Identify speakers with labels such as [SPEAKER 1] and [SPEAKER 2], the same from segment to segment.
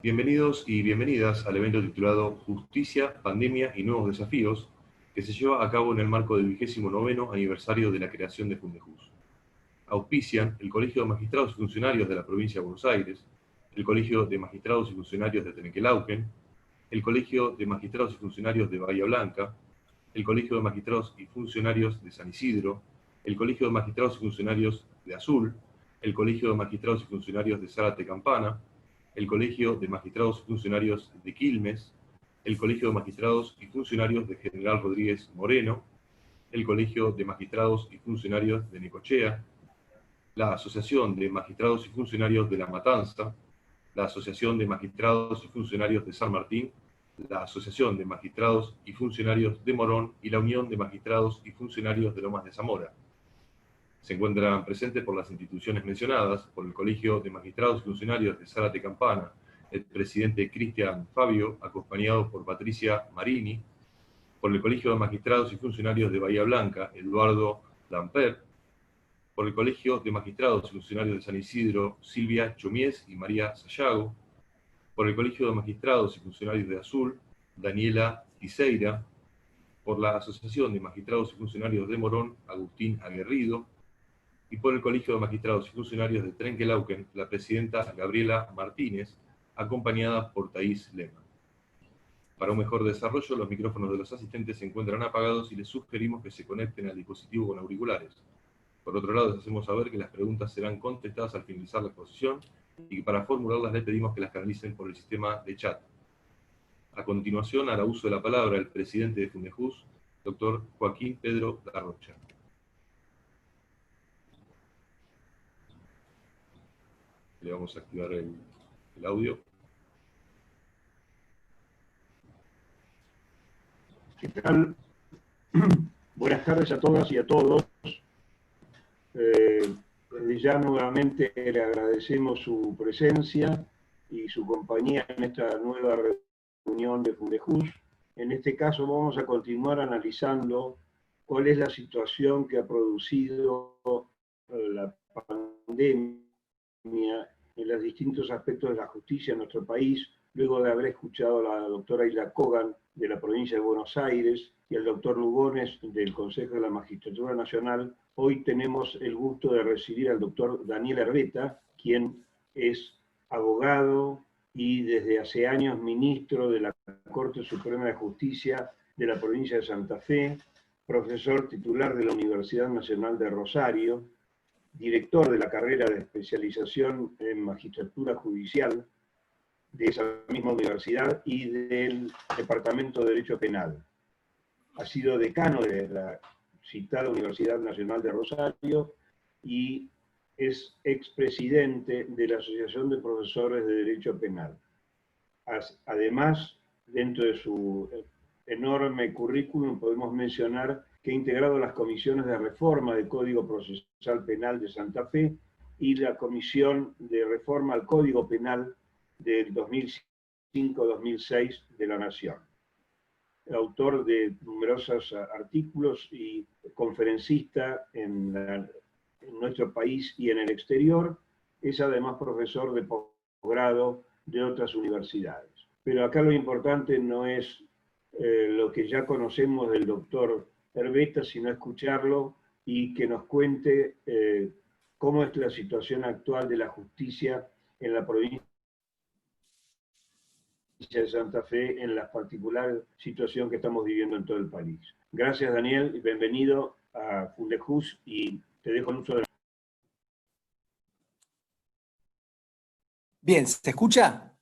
[SPEAKER 1] Bienvenidos y bienvenidas al evento titulado Justicia, Pandemia y Nuevos Desafíos, que se lleva a cabo en el marco del 29º aniversario de la creación de Fundejus. Auspician el Colegio de Magistrados y Funcionarios de la Provincia de Buenos Aires, el Colegio de Magistrados y Funcionarios de Trenquelauquen, el Colegio de Magistrados y Funcionarios de Bahía Blanca, el Colegio de Magistrados y Funcionarios de San Isidro, el Colegio de Magistrados y Funcionarios de Azul, el Colegio de Magistrados y Funcionarios de Zárate Campana, el Colegio de Magistrados y Funcionarios de Quilmes, el Colegio de Magistrados y Funcionarios de General Rodríguez Moreno, el Colegio de Magistrados y Funcionarios de Necochea, la Asociación de Magistrados y Funcionarios de La Matanza, la Asociación de Magistrados y Funcionarios de San Martín, la Asociación de Magistrados y Funcionarios de Morón y la Unión de Magistrados y Funcionarios de Lomas de Zamora. Se encuentran presentes por las instituciones mencionadas, por el Colegio de Magistrados y Funcionarios de Zárate Campana, el presidente Cristian Fabio, acompañado por Patricia Marini, por el Colegio de Magistrados y Funcionarios de Bahía Blanca, Eduardo Lamper, por el Colegio de Magistrados y Funcionarios de San Isidro, Silvia Chomies y María Sayago, por el Colegio de Magistrados y Funcionarios de Azul, Daniela Tiseira, por la Asociación de Magistrados y Funcionarios de Morón, Agustín Aguerrido, y por el Colegio de Magistrados y Funcionarios de Trenquelauquen, la presidenta Gabriela Martínez, acompañada por Thaís Lema. Para un mejor desarrollo, los micrófonos de los asistentes se encuentran apagados y les sugerimos que se conecten al dispositivo con auriculares. Por otro lado, les hacemos saber que las preguntas serán contestadas al finalizar la exposición y que para formularlas les pedimos que las canalicen por el sistema de chat. A continuación, hará uso de la palabra el presidente de Fundejus, doctor Joaquín Pedro Darrocha. Le vamos a activar el audio.
[SPEAKER 2] ¿Qué tal? Buenas tardes a todas y a todos. Desde ya nuevamente le agradecemos su presencia y su compañía en esta nueva reunión de Fundejus. En este caso vamos a continuar analizando cuál es la situación que ha producido la pandemia en los distintos aspectos de la justicia en nuestro país, luego de haber escuchado a la doctora Hilda Kogan de la provincia de Buenos Aires y al doctor Lugones del Consejo de la Magistratura Nacional. Hoy tenemos el gusto de recibir al doctor Daniel Herbeta, quien es abogado y desde hace años ministro de la Corte Suprema de Justicia de la provincia de Santa Fe, profesor titular de la Universidad Nacional de Rosario, director de la carrera de especialización en magistratura judicial de esa misma universidad y del Departamento de Derecho Penal. Ha sido decano de la citada Universidad Nacional de Rosario y es expresidente de la Asociación de Profesores de Derecho Penal. Además, dentro de su enorme currículum podemos mencionar que ha integrado las comisiones de reforma del Código Procesal Penal de Santa Fe y la Comisión de Reforma al Código Penal del 2005-2006 de la Nación. Autor de numerosos artículos y conferencista en nuestro país y en el exterior, es además profesor de posgrado de otras universidades. Pero acá lo importante no es lo que ya conocemos del doctor Herbeta, sino escucharlo y que nos cuente cómo es la situación actual de la justicia en la provincia de Santa Fe, en la particular situación que estamos viviendo en todo el país. Gracias, Daniel, y bienvenido a Fundejus, y te dejo el uso de...
[SPEAKER 3] Bien, ¿se escucha?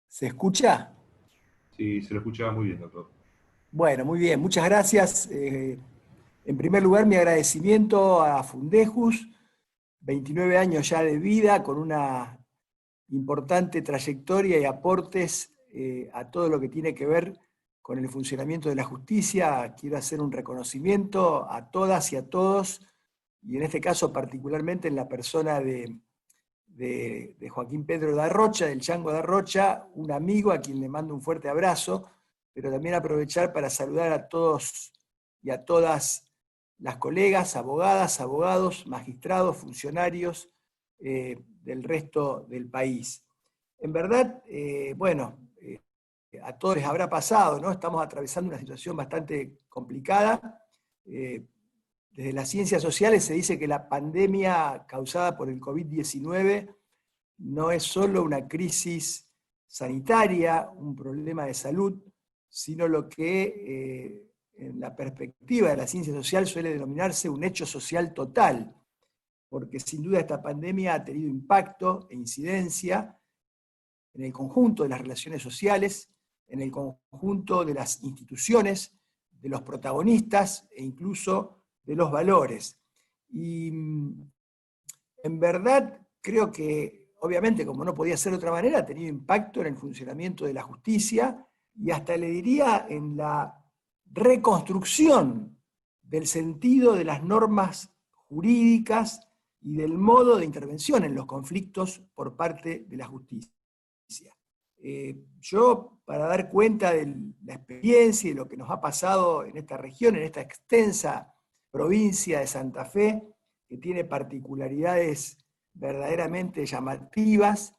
[SPEAKER 3] ¿Se escucha?
[SPEAKER 1] Sí, se lo escuchaba muy bien, doctor.
[SPEAKER 3] Bueno, muy bien, muchas gracias. En primer lugar, mi agradecimiento a Fundejus, 29 años ya de vida, con una importante trayectoria y aportes a todo lo que tiene que ver con el funcionamiento de la justicia. Quiero hacer un reconocimiento a todas y a todos, y en este caso particularmente en la persona de Joaquín Pedro Darrocha, del Chango Darrocha, un amigo a quien le mando un fuerte abrazo, pero también aprovechar para saludar a todos y a todas las colegas, abogadas, abogados, magistrados, funcionarios del resto del país. En verdad, a todos les habrá pasado, ¿no? Estamos atravesando una situación bastante complicada. Desde las ciencias sociales se dice que la pandemia causada por el COVID-19 no es solo una crisis sanitaria, un problema de salud, sino lo que en la perspectiva de la ciencia social suele denominarse un hecho social total, porque sin duda esta pandemia ha tenido impacto e incidencia en el conjunto de las relaciones sociales, en el conjunto de las instituciones, de los protagonistas e incluso de los valores. Y en verdad creo que, obviamente, como no podía ser de otra manera, ha tenido impacto en el funcionamiento de la justicia y hasta le diría en la reconstrucción del sentido de las normas jurídicas y del modo de intervención en los conflictos por parte de la justicia. Yo, para dar cuenta de la experiencia y de lo que nos ha pasado en esta región, en esta extensa provincia de Santa Fe, que tiene particularidades verdaderamente llamativas,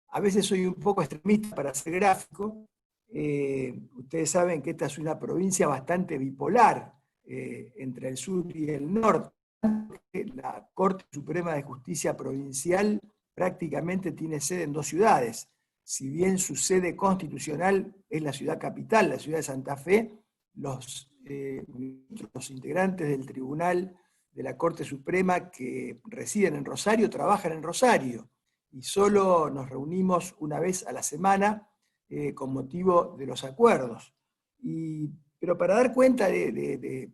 [SPEAKER 3] a veces soy un poco extremista para ser gráfico. Ustedes saben que esta es una provincia bastante bipolar entre el sur y el norte. La Corte Suprema de Justicia Provincial prácticamente tiene sede en dos ciudades. Si bien su sede constitucional es la ciudad capital, la ciudad de Santa Fe, los integrantes del Tribunal de la Corte Suprema que residen en Rosario trabajan en Rosario y solo nos reunimos una vez a la semana con motivo de los acuerdos. Pero para dar cuenta de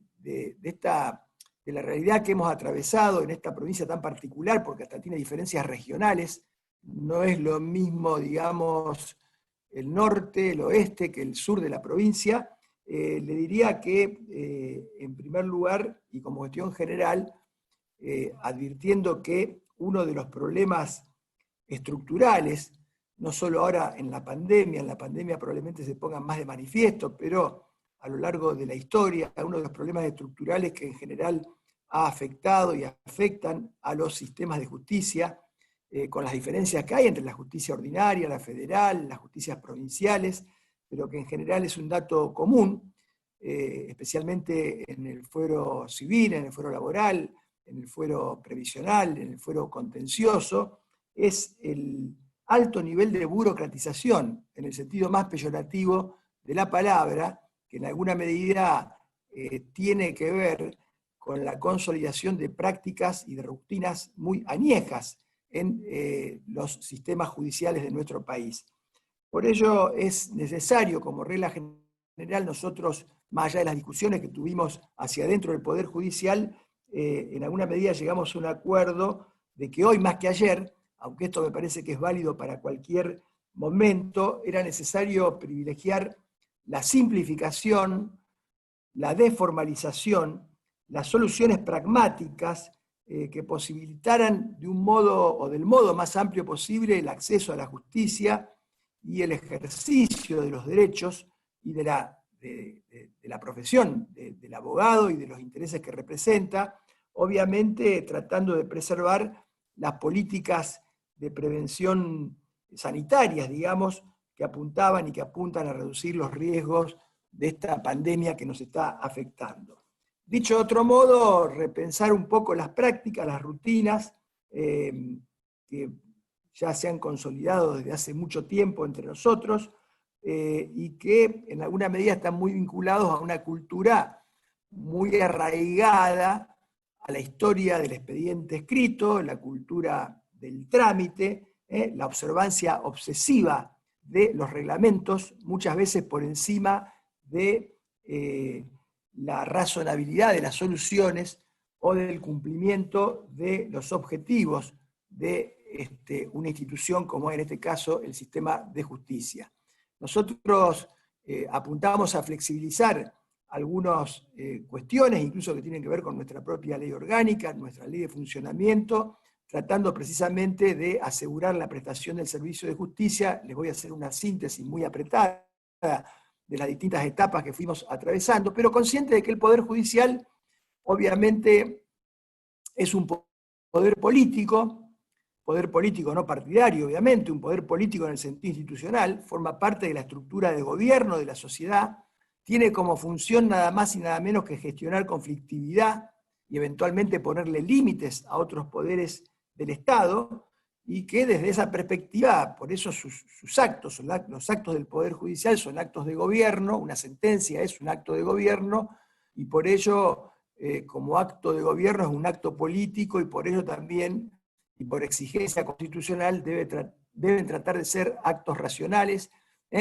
[SPEAKER 3] la realidad que hemos atravesado en esta provincia tan particular, porque hasta tiene diferencias regionales, no es lo mismo, digamos, el norte, el oeste, que el sur de la provincia, le diría que, en primer lugar, y como cuestión general, advirtiendo que uno de los problemas estructurales, no solo ahora en la pandemia probablemente se pongan más de manifiesto, pero a lo largo de la historia, uno de los problemas estructurales que en general ha afectado y afectan a los sistemas de justicia, con las diferencias que hay entre la justicia ordinaria, la federal, las justicias provinciales, pero que en general es un dato común, especialmente en el fuero civil, en el fuero laboral, en el fuero previsional, en el fuero contencioso, es el alto nivel de burocratización, en el sentido más peyorativo de la palabra, que en alguna medida tiene que ver con la consolidación de prácticas y de rutinas muy añejas en los sistemas judiciales de nuestro país. Por ello es necesario, como regla general, nosotros, más allá de las discusiones que tuvimos hacia adentro del Poder Judicial, en alguna medida llegamos a un acuerdo de que hoy más que ayer, aunque esto me parece que es válido para cualquier momento, era necesario privilegiar la simplificación, la deformalización, las soluciones pragmáticas que posibilitaran de un modo o del modo más amplio posible el acceso a la justicia y el ejercicio de los derechos y de la profesión del abogado y de los intereses que representa, obviamente tratando de preservar las políticas de prevención sanitarias, digamos, que apuntaban y que apuntan a reducir los riesgos de esta pandemia que nos está afectando. Dicho de otro modo, repensar un poco las prácticas, las rutinas, que ya se han consolidado desde hace mucho tiempo entre nosotros, y que en alguna medida están muy vinculados a una cultura muy arraigada a la historia del expediente escrito, la cultura del trámite, la observancia obsesiva de los reglamentos, muchas veces por encima de la razonabilidad de las soluciones o del cumplimiento de los objetivos de una institución como en este caso el sistema de justicia. Nosotros apuntamos a flexibilizar algunas cuestiones, incluso que tienen que ver con nuestra propia ley orgánica, nuestra ley de funcionamiento, tratando precisamente de asegurar la prestación del servicio de justicia. Les voy a hacer una síntesis muy apretada de las distintas etapas que fuimos atravesando, pero consciente de que el Poder Judicial obviamente es un poder político, poder político no partidario, obviamente, un poder político en el sentido institucional, forma parte de la estructura de gobierno de la sociedad, tiene como función nada más y nada menos que gestionar conflictividad y eventualmente ponerle límites a otros poderes del Estado, y que desde esa perspectiva, por eso sus actos, los actos del Poder Judicial son actos de gobierno, una sentencia es un acto de gobierno, y por ello, como acto de gobierno, es un acto político, y por ello también, y por exigencia constitucional, deben tratar de ser actos racionales,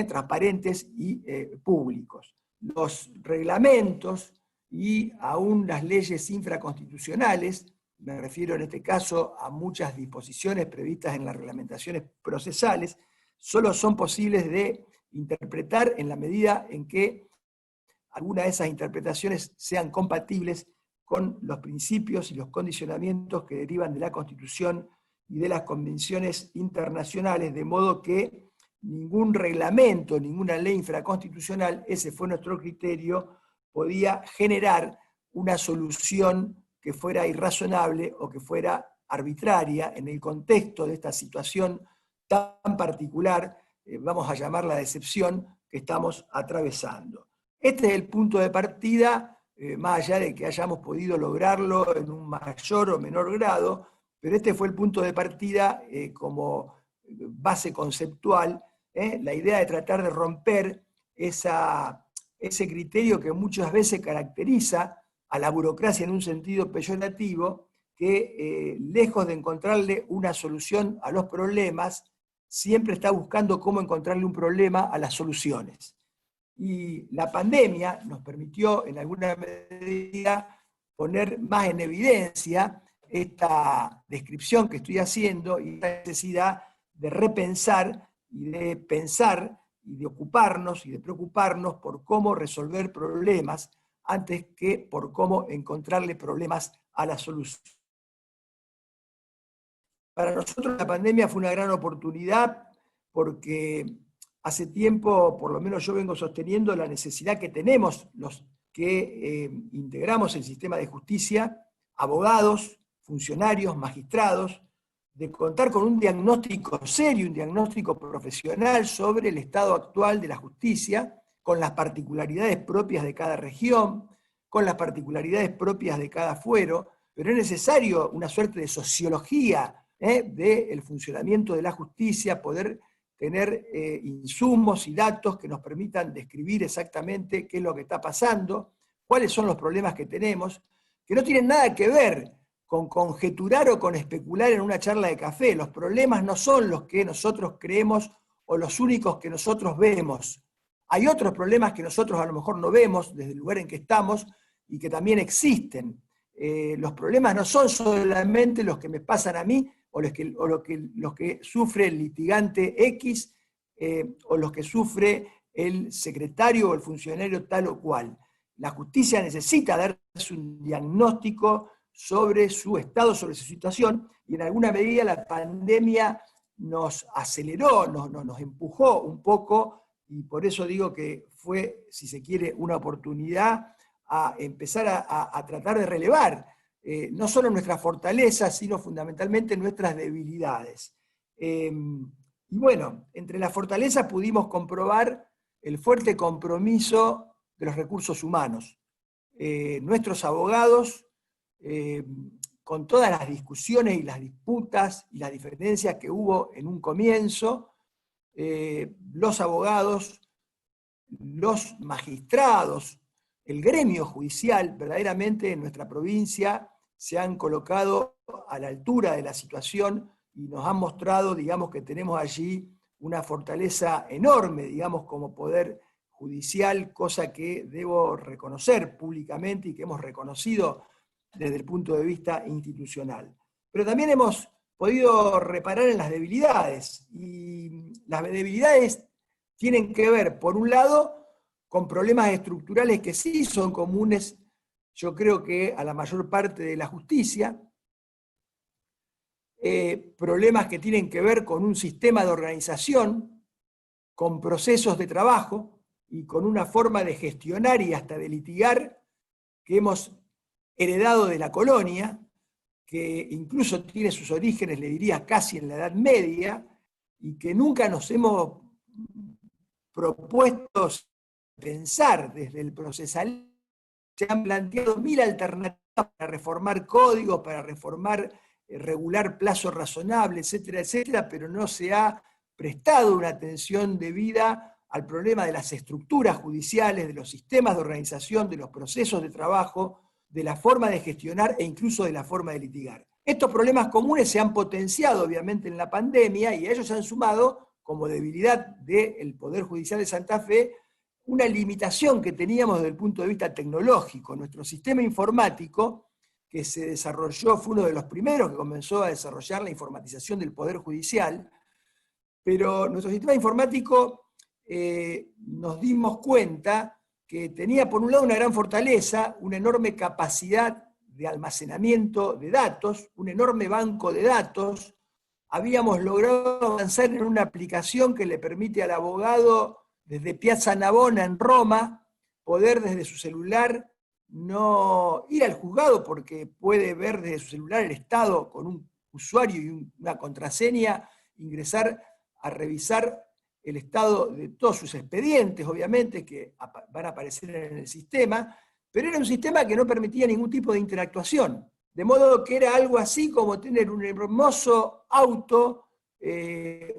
[SPEAKER 3] transparentes y públicos. Los reglamentos y aún las leyes infraconstitucionales, me refiero en este caso a muchas disposiciones previstas en las reglamentaciones procesales, solo son posibles de interpretar en la medida en que algunas de esas interpretaciones sean compatibles con los principios y los condicionamientos que derivan de la Constitución y de las convenciones internacionales, de modo que ningún reglamento, ninguna ley infraconstitucional, ese fue nuestro criterio, podía generar una solución que fuera irrazonable o que fuera arbitraria en el contexto de esta situación tan particular, vamos a llamarla de excepción, que estamos atravesando. Este es el punto de partida, más allá de que hayamos podido lograrlo en un mayor o menor grado, pero este fue el punto de partida como base conceptual, la idea de tratar de romper ese criterio que muchas veces caracteriza a la burocracia en un sentido peyorativo, que lejos de encontrarle una solución a los problemas, siempre está buscando cómo encontrarle un problema a las soluciones. Y la pandemia nos permitió en alguna medida poner más en evidencia esta descripción que estoy haciendo y la necesidad de repensar y de pensar y de ocuparnos y de preocuparnos por cómo resolver problemas antes que por cómo encontrarle problemas a la solución. Para nosotros la pandemia fue una gran oportunidad porque hace tiempo, por lo menos yo vengo sosteniendo la necesidad que tenemos los que integramos el sistema de justicia, abogados, funcionarios, magistrados, de contar con un diagnóstico serio, un diagnóstico profesional sobre el estado actual de la justicia, con las particularidades propias de cada región, con las particularidades propias de cada fuero, pero es necesario una suerte de sociología del funcionamiento de la justicia, poder tener insumos y datos que nos permitan describir exactamente qué es lo que está pasando, cuáles son los problemas que tenemos, que no tienen nada que ver con conjeturar o con especular en una charla de café. Los problemas no son los que nosotros creemos o los únicos que nosotros vemos. Hay otros problemas que nosotros a lo mejor no vemos desde el lugar en que estamos y que también existen. Los problemas no son solamente los que me pasan a mí o los que sufre el litigante X o los que sufre el secretario o el funcionario tal o cual. La justicia necesita darse un diagnóstico sobre su estado, sobre su situación, y en alguna medida la pandemia nos aceleró, nos empujó un poco, y por eso digo que fue, si se quiere, una oportunidad a empezar a tratar de relevar no solo nuestras fortalezas, sino fundamentalmente nuestras debilidades. Y bueno, entre las fortalezas pudimos comprobar el fuerte compromiso de los recursos humanos. Nuestros abogados, con todas las discusiones y las disputas y las diferencias que hubo en un comienzo, los abogados, los magistrados, el gremio judicial, verdaderamente en nuestra provincia, se han colocado a la altura de la situación y nos han mostrado, digamos, que tenemos allí una fortaleza enorme, digamos, como poder judicial, cosa que debo reconocer públicamente y que hemos reconocido desde el punto de vista institucional. Pero también hemos podido reparar en las debilidades, y las debilidades tienen que ver, por un lado, con problemas estructurales que sí son comunes, yo creo que a la mayor parte de la justicia, problemas que tienen que ver con un sistema de organización, con procesos de trabajo y con una forma de gestionar y hasta de litigar que hemos heredado de la colonia, que incluso tiene sus orígenes, le diría, casi en la Edad Media, y que nunca nos hemos propuesto pensar desde el procesalismo. Se han planteado 1000 alternativas para reformar códigos, para reformar, regular plazos razonables, etcétera, etcétera, pero no se ha prestado una atención debida al problema de las estructuras judiciales, de los sistemas de organización, de los procesos de trabajo, de la forma de gestionar e incluso de la forma de litigar. Estos problemas comunes se han potenciado obviamente en la pandemia y a ellos se han sumado, como debilidad del Poder Judicial de Santa Fe, una limitación que teníamos desde el punto de vista tecnológico. Nuestro sistema informático, que se desarrolló, fue uno de los primeros que comenzó a desarrollar la informatización del Poder Judicial, pero nuestro sistema informático nos dimos cuenta que tenía por un lado una gran fortaleza, una enorme capacidad de almacenamiento de datos, un enorme banco de datos. Habíamos logrado avanzar en una aplicación que le permite al abogado desde Piazza Navona en Roma poder desde su celular no ir al juzgado porque puede ver desde su celular el estado con un usuario y una contraseña, ingresar a revisar el estado de todos sus expedientes, obviamente, que van a aparecer en el sistema, pero era un sistema que no permitía ningún tipo de interactuación. De modo que era algo así como tener un hermoso auto,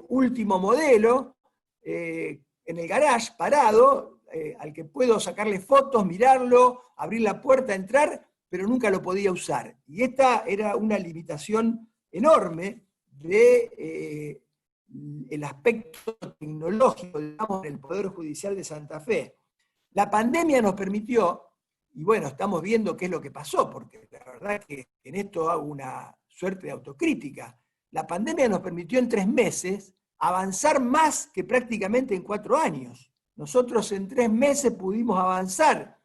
[SPEAKER 3] último modelo, en el garage, parado, al que puedo sacarle fotos, mirarlo, abrir la puerta, entrar, pero nunca lo podía usar. Y esta era una limitación enorme de el aspecto tecnológico, digamos, del Poder Judicial de Santa Fe. La pandemia nos permitió, y bueno, estamos viendo qué es lo que pasó, porque la verdad que en esto hago una suerte de autocrítica. La pandemia nos permitió en 3 meses avanzar más que prácticamente en 4 años. Nosotros en 3 meses pudimos avanzar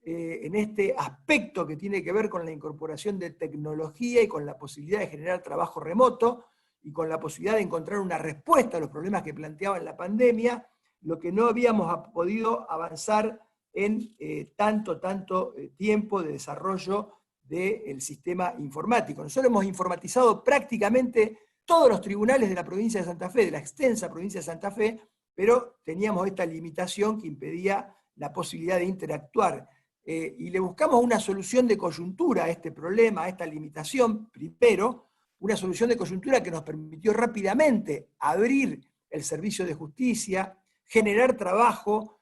[SPEAKER 3] en este aspecto que tiene que ver con la incorporación de tecnología y con la posibilidad de generar trabajo remoto, y con la posibilidad de encontrar una respuesta a los problemas que planteaba la pandemia, lo que no habíamos podido avanzar en tanto tiempo de desarrollo del sistema informático. Nosotros hemos informatizado prácticamente todos los tribunales de la provincia de Santa Fe, de la extensa provincia de Santa Fe, pero teníamos esta limitación que impedía la posibilidad de interactuar. Y le buscamos una solución de coyuntura a este problema, a esta limitación, primero, una solución de coyuntura que nos permitió rápidamente abrir el servicio de justicia, generar trabajo,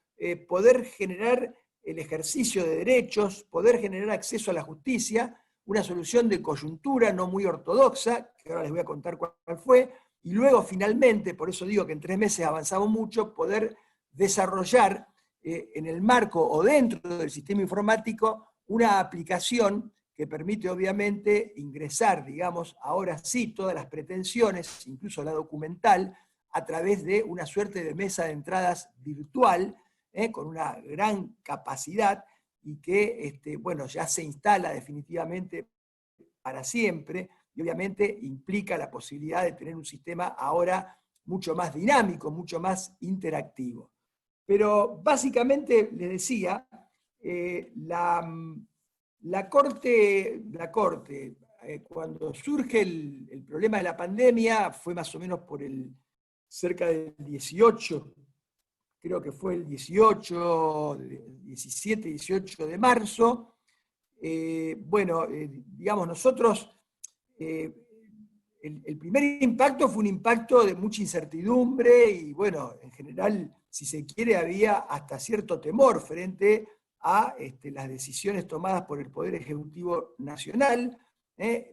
[SPEAKER 3] poder generar el ejercicio de derechos, poder generar acceso a la justicia, una solución de coyuntura no muy ortodoxa, que ahora les voy a contar cuál fue, y luego finalmente, por eso digo que en 3 meses avanzamos mucho, poder desarrollar en el marco o dentro del sistema informático una aplicación que permite obviamente ingresar, digamos, ahora sí, todas las pretensiones, incluso la documental, a través de una suerte de mesa de entradas virtual, con una gran capacidad, y que bueno, ya se instala definitivamente para siempre, y obviamente implica la posibilidad de tener un sistema ahora mucho más dinámico, mucho más interactivo. Pero básicamente, les decía, la Corte, cuando surge el problema de la pandemia, fue más o menos por cerca del 18, creo que fue el 17, 18 de marzo. Bueno, digamos, nosotros, el primer impacto fue un impacto de mucha incertidumbre y, bueno, en general, si se quiere, había hasta cierto temor frente a las decisiones tomadas por el Poder Ejecutivo Nacional,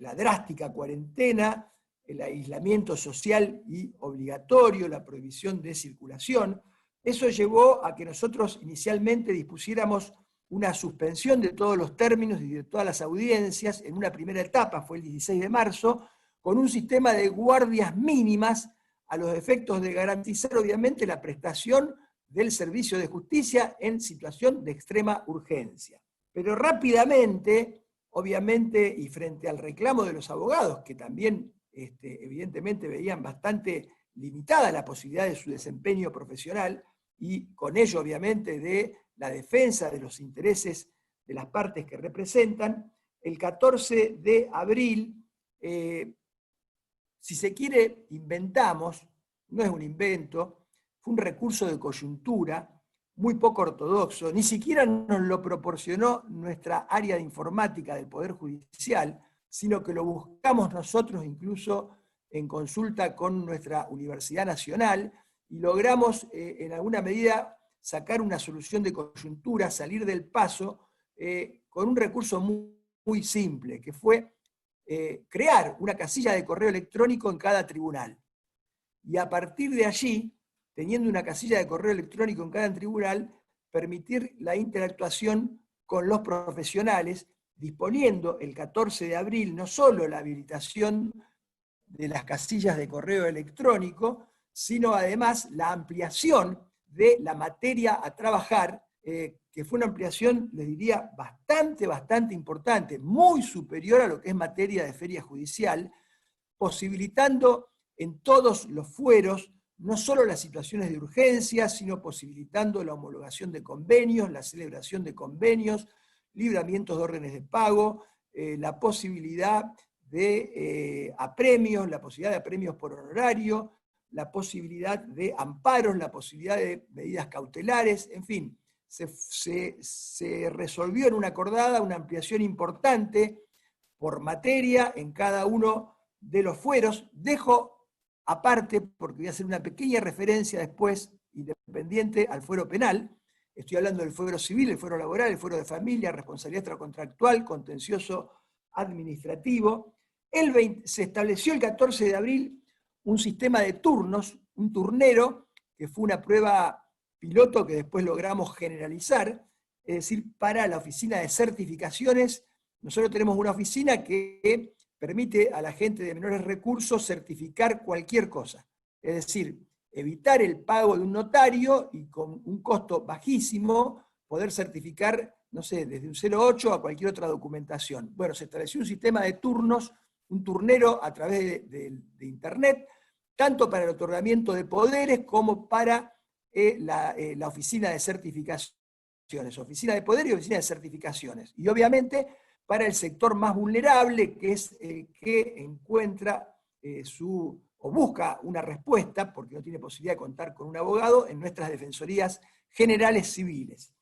[SPEAKER 3] la drástica cuarentena, el aislamiento social y obligatorio, la prohibición de circulación. Eso llevó a que nosotros inicialmente dispusiéramos una suspensión de todos los términos y de todas las audiencias en una primera etapa, fue el 16 de marzo, con un sistema de guardias mínimas a los efectos de garantizar obviamente la prestación del servicio de justicia en situación de extrema urgencia. Pero rápidamente, obviamente, y frente al reclamo de los abogados, que también evidentemente veían bastante limitada la posibilidad de su desempeño profesional, y con ello obviamente de la defensa de los intereses de las partes que representan, el 14 de abril si se quiere, inventamos, no es un invento, fue un recurso de coyuntura, muy poco ortodoxo, ni siquiera nos lo proporcionó nuestra área de informática del Poder Judicial, sino que lo buscamos nosotros incluso en consulta con nuestra Universidad Nacional, y logramos en alguna medida sacar una solución de coyuntura, salir del paso, con un recurso muy simple, que fue crear una casilla de correo electrónico en cada tribunal. Y a partir de allí, teniendo una casilla de correo electrónico en cada tribunal, permitir la interactuación con los profesionales, disponiendo el 14 de abril no solo la habilitación de las casillas de correo electrónico, sino además la ampliación de la materia a trabajar, que fue una ampliación, les diría, bastante importante, muy superior a lo que es materia de feria judicial, posibilitando en todos los fueros no solo las situaciones de urgencia, sino posibilitando la homologación de convenios, la celebración de convenios, libramientos de órdenes de pago, la posibilidad de apremios, la posibilidad de apremios por honorario, la posibilidad de amparos, la posibilidad de medidas cautelares, en fin, se resolvió en una acordada una ampliación importante por materia en cada uno de los fueros. Dejo aparte, porque voy a hacer una pequeña referencia después, independiente al fuero penal. Estoy hablando del fuero civil, el fuero laboral, el fuero de familia, responsabilidad extracontractual, contencioso administrativo. Se estableció el 14 de abril un sistema de turnos, un turnero, que fue una prueba piloto que después logramos generalizar, es decir, para la oficina de certificaciones. Nosotros tenemos una oficina que permite a la gente de menores recursos certificar cualquier cosa. Es decir, evitar el pago de un notario y con un costo bajísimo poder certificar, no sé, desde un 08 a cualquier otra documentación. Bueno, se estableció un sistema de turnos, un turnero a través de Internet, tanto para el otorgamiento de poderes como para la oficina de certificaciones, oficina de poder y oficina de certificaciones. Y obviamente para el sector más vulnerable, que es el que encuentra o busca una respuesta, porque no tiene posibilidad de contar con un abogado, en nuestras defensorías generales civiles.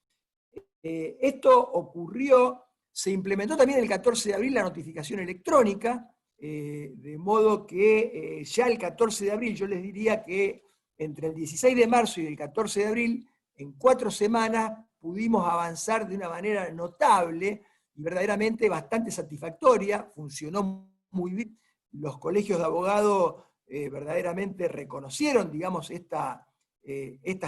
[SPEAKER 3] Esto ocurrió, se implementó también el 14 de abril la notificación electrónica, de modo que ya el 14 de abril, yo les diría que entre el 16 de marzo y el 14 de abril, en 4 semanas pudimos avanzar de una manera notable y verdaderamente bastante satisfactoria, funcionó muy bien. Los colegios de abogados verdaderamente reconocieron, digamos, estas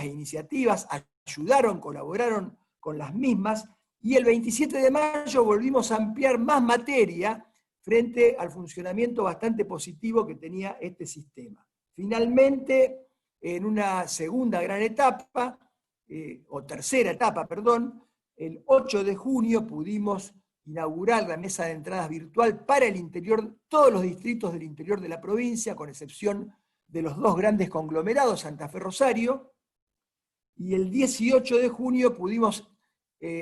[SPEAKER 3] iniciativas, ayudaron, colaboraron con las mismas, y el 27 de mayo volvimos a ampliar más materia frente al funcionamiento bastante positivo que tenía este sistema. Finalmente, en una segunda gran etapa, o tercera etapa, perdón, el 8 de junio pudimos inaugurar la mesa de entradas virtual para el interior, todos los distritos del interior de la provincia, con excepción de los 2 grandes conglomerados, Santa Fe, Rosario, y el 18 de junio pudimos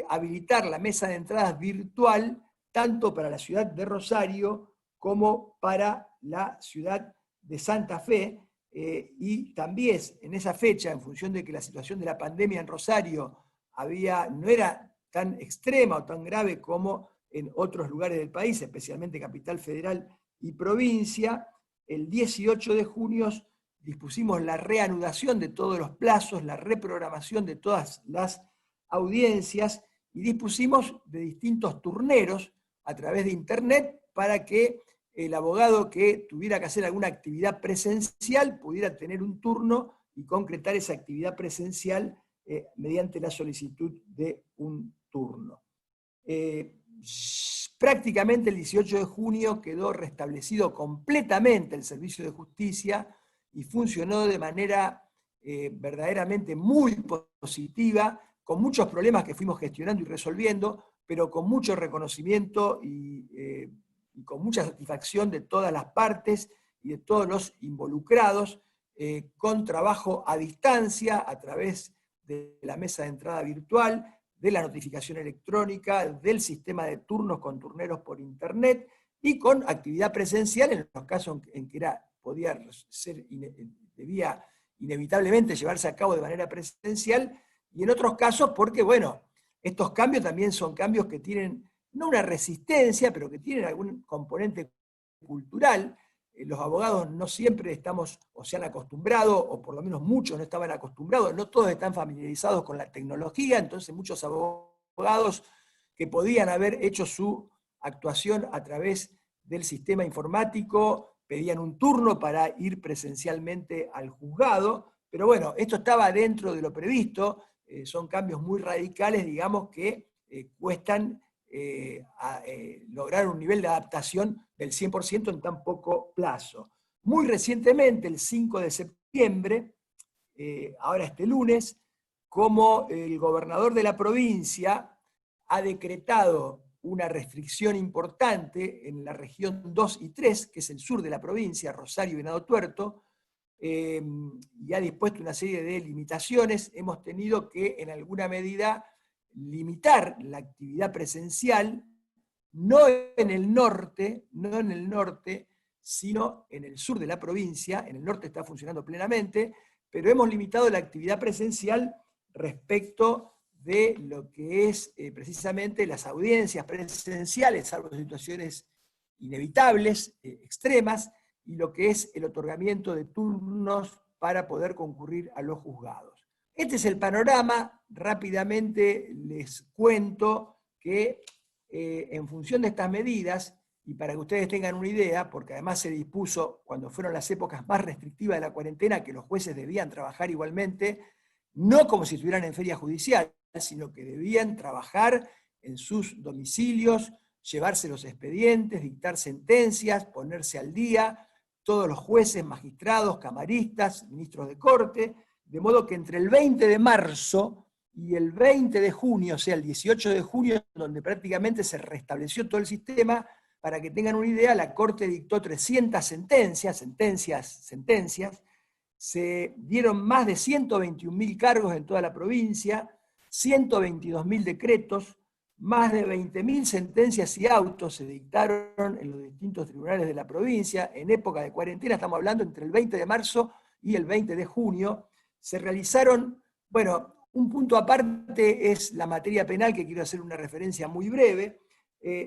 [SPEAKER 3] habilitar la mesa de entradas virtual tanto para la ciudad de Rosario como para la ciudad de Santa Fe, y también en esa fecha, en función de que la situación de la pandemia en Rosario no era tan extrema o tan grave como en otros lugares del país, especialmente Capital Federal y provincia, el 18 de junio dispusimos la reanudación de todos los plazos, la reprogramación de todas las audiencias, y dispusimos de distintos turneros a través de Internet para que el abogado que tuviera que hacer alguna actividad presencial pudiera tener un turno y concretar esa actividad presencial mediante la solicitud de un turno. Prácticamente el 18 de junio quedó restablecido completamente el servicio de justicia y funcionó de manera verdaderamente muy positiva, con muchos problemas que fuimos gestionando y resolviendo, pero con mucho reconocimiento y con mucha satisfacción de todas las partes y de todos los involucrados, con trabajo a distancia a través de la mesa de entrada virtual, de la notificación electrónica, del sistema de turnos con turneros por Internet, y con actividad presencial en los casos en que debía inevitablemente llevarse a cabo de manera presencial, y en otros casos porque, bueno, estos cambios también son cambios que tienen, no una resistencia, pero que tienen algún componente cultural. Los abogados no siempre estamos o se han acostumbrado, o por lo menos muchos no estaban acostumbrados, no todos están familiarizados con la tecnología, entonces muchos abogados que podían haber hecho su actuación a través del sistema informático pedían un turno para ir presencialmente al juzgado, pero bueno, esto estaba dentro de lo previsto, son cambios muy radicales, digamos, que cuestan lograr un nivel de adaptación del 100% en tan poco plazo. Muy recientemente, el 5 de septiembre, ahora este lunes, como el gobernador de la provincia ha decretado una restricción importante en la región 2 y 3, que es el sur de la provincia, Rosario y Venado Tuerto, y ha dispuesto una serie de limitaciones, hemos tenido que en alguna medida limitar la actividad presencial, no en el norte, sino en el sur de la provincia. En el norte está funcionando plenamente, pero hemos limitado la actividad presencial respecto de lo que es precisamente las audiencias presenciales, salvo situaciones inevitables, extremas, y lo que es el otorgamiento de turnos para poder concurrir a los juzgados. Este es el panorama. Rápidamente les cuento que en función de estas medidas, y para que ustedes tengan una idea, porque además se dispuso, cuando fueron las épocas más restrictivas de la cuarentena, que los jueces debían trabajar igualmente, no como si estuvieran en feria judicial, sino que debían trabajar en sus domicilios, llevarse los expedientes, dictar sentencias, ponerse al día, todos los jueces, magistrados, camaristas, ministros de corte, de modo que entre el 20 de marzo y el 20 de junio, o sea, el 18 de junio, donde prácticamente se restableció todo el sistema, para que tengan una idea, la Corte dictó 300 sentencias, se dieron más de 121.000 cargos en toda la provincia, 122.000 decretos, más de 20.000 sentencias y autos se dictaron en los distintos tribunales de la provincia. En época de cuarentena, estamos hablando entre el 20 de marzo y el 20 de junio, se realizaron, bueno, un punto aparte es la materia penal, que quiero hacer una referencia muy breve.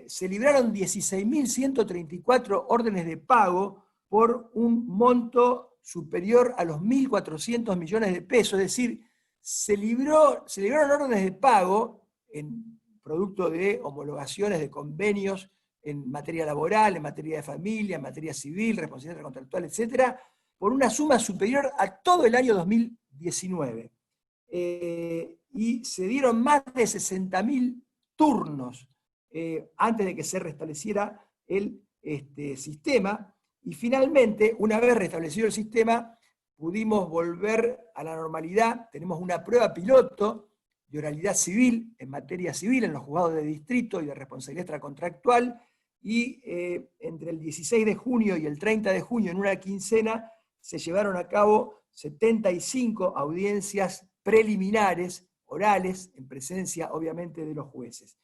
[SPEAKER 3] Se libraron 16.134 órdenes de pago por un monto superior a los 1.400 millones de pesos, es decir, se libraron órdenes de pago en producto de homologaciones de convenios en materia laboral, en materia de familia, en materia civil, responsabilidad contractual, etcétera, por una suma superior a todo el año 2019. Y se dieron más de 60.000 turnos antes de que se restableciera el sistema, y finalmente, una vez restablecido el sistema, pudimos volver a la normalidad. Tenemos una prueba piloto de oralidad civil, en materia civil, en los juzgados de distrito y de responsabilidad extracontractual, y entre el 16 de junio y el 30 de junio, en una quincena, se llevaron a cabo 75 audiencias preliminares, orales, en presencia, obviamente, de los jueces.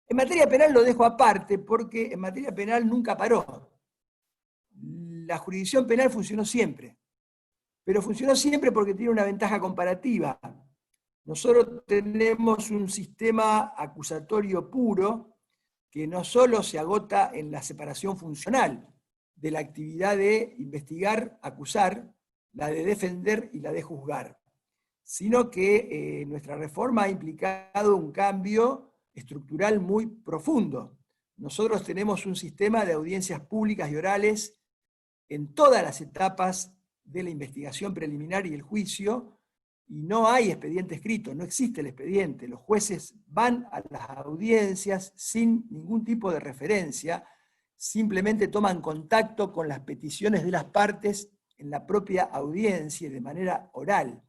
[SPEAKER 3] En materia penal lo dejo aparte, porque en materia penal nunca paró. La jurisdicción penal funcionó siempre, pero funcionó siempre porque tiene una ventaja comparativa. Nosotros tenemos un sistema acusatorio puro que no solo se agota en la separación funcional de la actividad de investigar, acusar, la de defender y la de juzgar, sino que nuestra reforma ha implicado un cambio estructural muy profundo. Nosotros tenemos un sistema de audiencias públicas y orales en todas las etapas de la investigación preliminar y el juicio, y no hay expediente escrito, no existe el expediente. Los jueces van a las audiencias sin ningún tipo de referencia, simplemente toman contacto con las peticiones de las partes en la propia audiencia y de manera oral.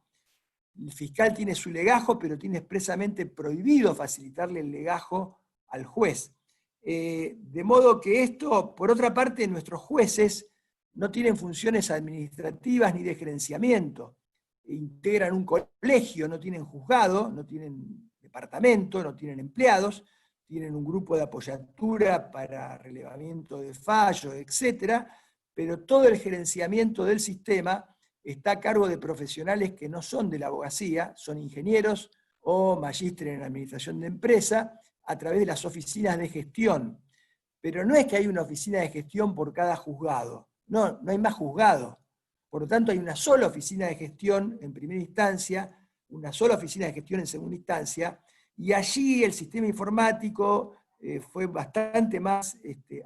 [SPEAKER 3] El fiscal tiene su legajo, pero tiene expresamente prohibido facilitarle el legajo al juez. De modo que esto, por otra parte, nuestros jueces no tienen funciones administrativas ni de gerenciamiento. Integran un colegio, no tienen juzgado, no tienen departamento, no tienen empleados, tienen un grupo de apoyatura para relevamiento de fallos, etc., pero todo el gerenciamiento del sistema está a cargo de profesionales que no son de la abogacía, son ingenieros o magísteres en administración de empresa, a través de las oficinas de gestión. Pero no es que hay una oficina de gestión por cada juzgado, no hay más juzgados. Por lo tanto, hay una sola oficina de gestión en primera instancia, una sola oficina de gestión en segunda instancia, y allí el sistema informático fue bastante más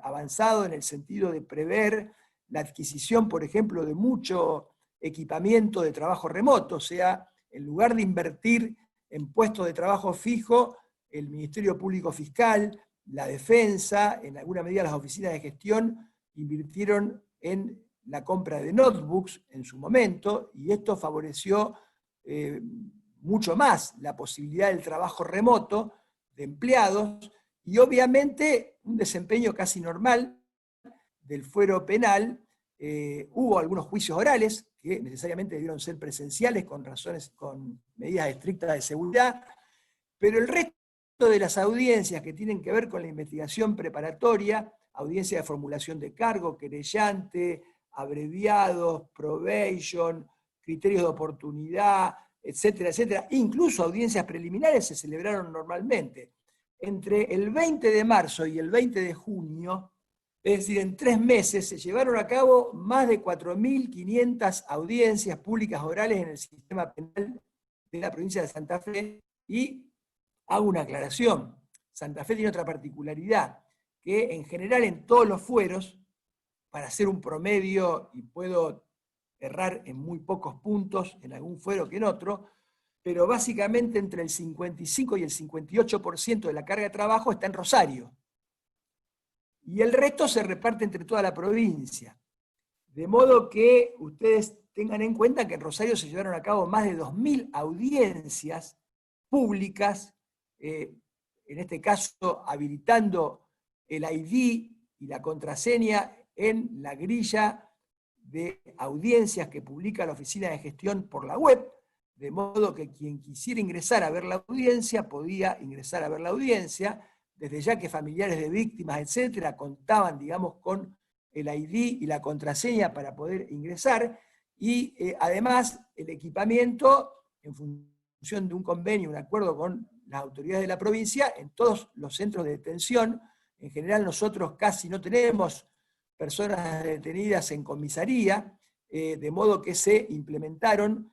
[SPEAKER 3] avanzado en el sentido de prever la adquisición, por ejemplo, de mucho equipamiento de trabajo remoto. O sea, en lugar de invertir en puestos de trabajo fijo, el Ministerio Público Fiscal, la Defensa, en alguna medida las oficinas de gestión, invirtieron en la compra de notebooks en su momento, y esto favoreció mucho más la posibilidad del trabajo remoto de empleados, y obviamente un desempeño casi normal del fuero penal. Hubo algunos juicios orales que necesariamente debieron ser presenciales con medidas estrictas de seguridad, pero el resto de las audiencias que tienen que ver con la investigación preparatoria, audiencia de formulación de cargo, querellante, abreviados, probation, criterios de oportunidad, etcétera, etcétera, incluso audiencias preliminares se celebraron normalmente. Entre el 20 de marzo y el 20 de junio, es decir, en 3 meses, se llevaron a cabo más de 4.500 audiencias públicas orales en el sistema penal de la provincia de Santa Fe, y hago una aclaración. Santa Fe tiene otra particularidad, que en general en todos los fueros, para hacer un promedio, y puedo errar en muy pocos puntos, en algún fuero que en otro, pero básicamente entre el 55 y el 58% de la carga de trabajo está en Rosario. Y el resto se reparte entre toda la provincia. De modo que ustedes tengan en cuenta que en Rosario se llevaron a cabo más de 2.000 audiencias públicas, en este caso habilitando el ID y la contraseña en la grilla de audiencias que publica la Oficina de Gestión por la web, de modo que quien quisiera ingresar a ver la audiencia podía ingresar a ver la audiencia, desde ya que familiares de víctimas, etcétera, contaban, digamos, con el ID y la contraseña para poder ingresar, y además el equipamiento, en función de un convenio, un acuerdo con las autoridades de la provincia, en todos los centros de detención. En general nosotros casi no tenemos personas detenidas en comisaría, de modo que se implementaron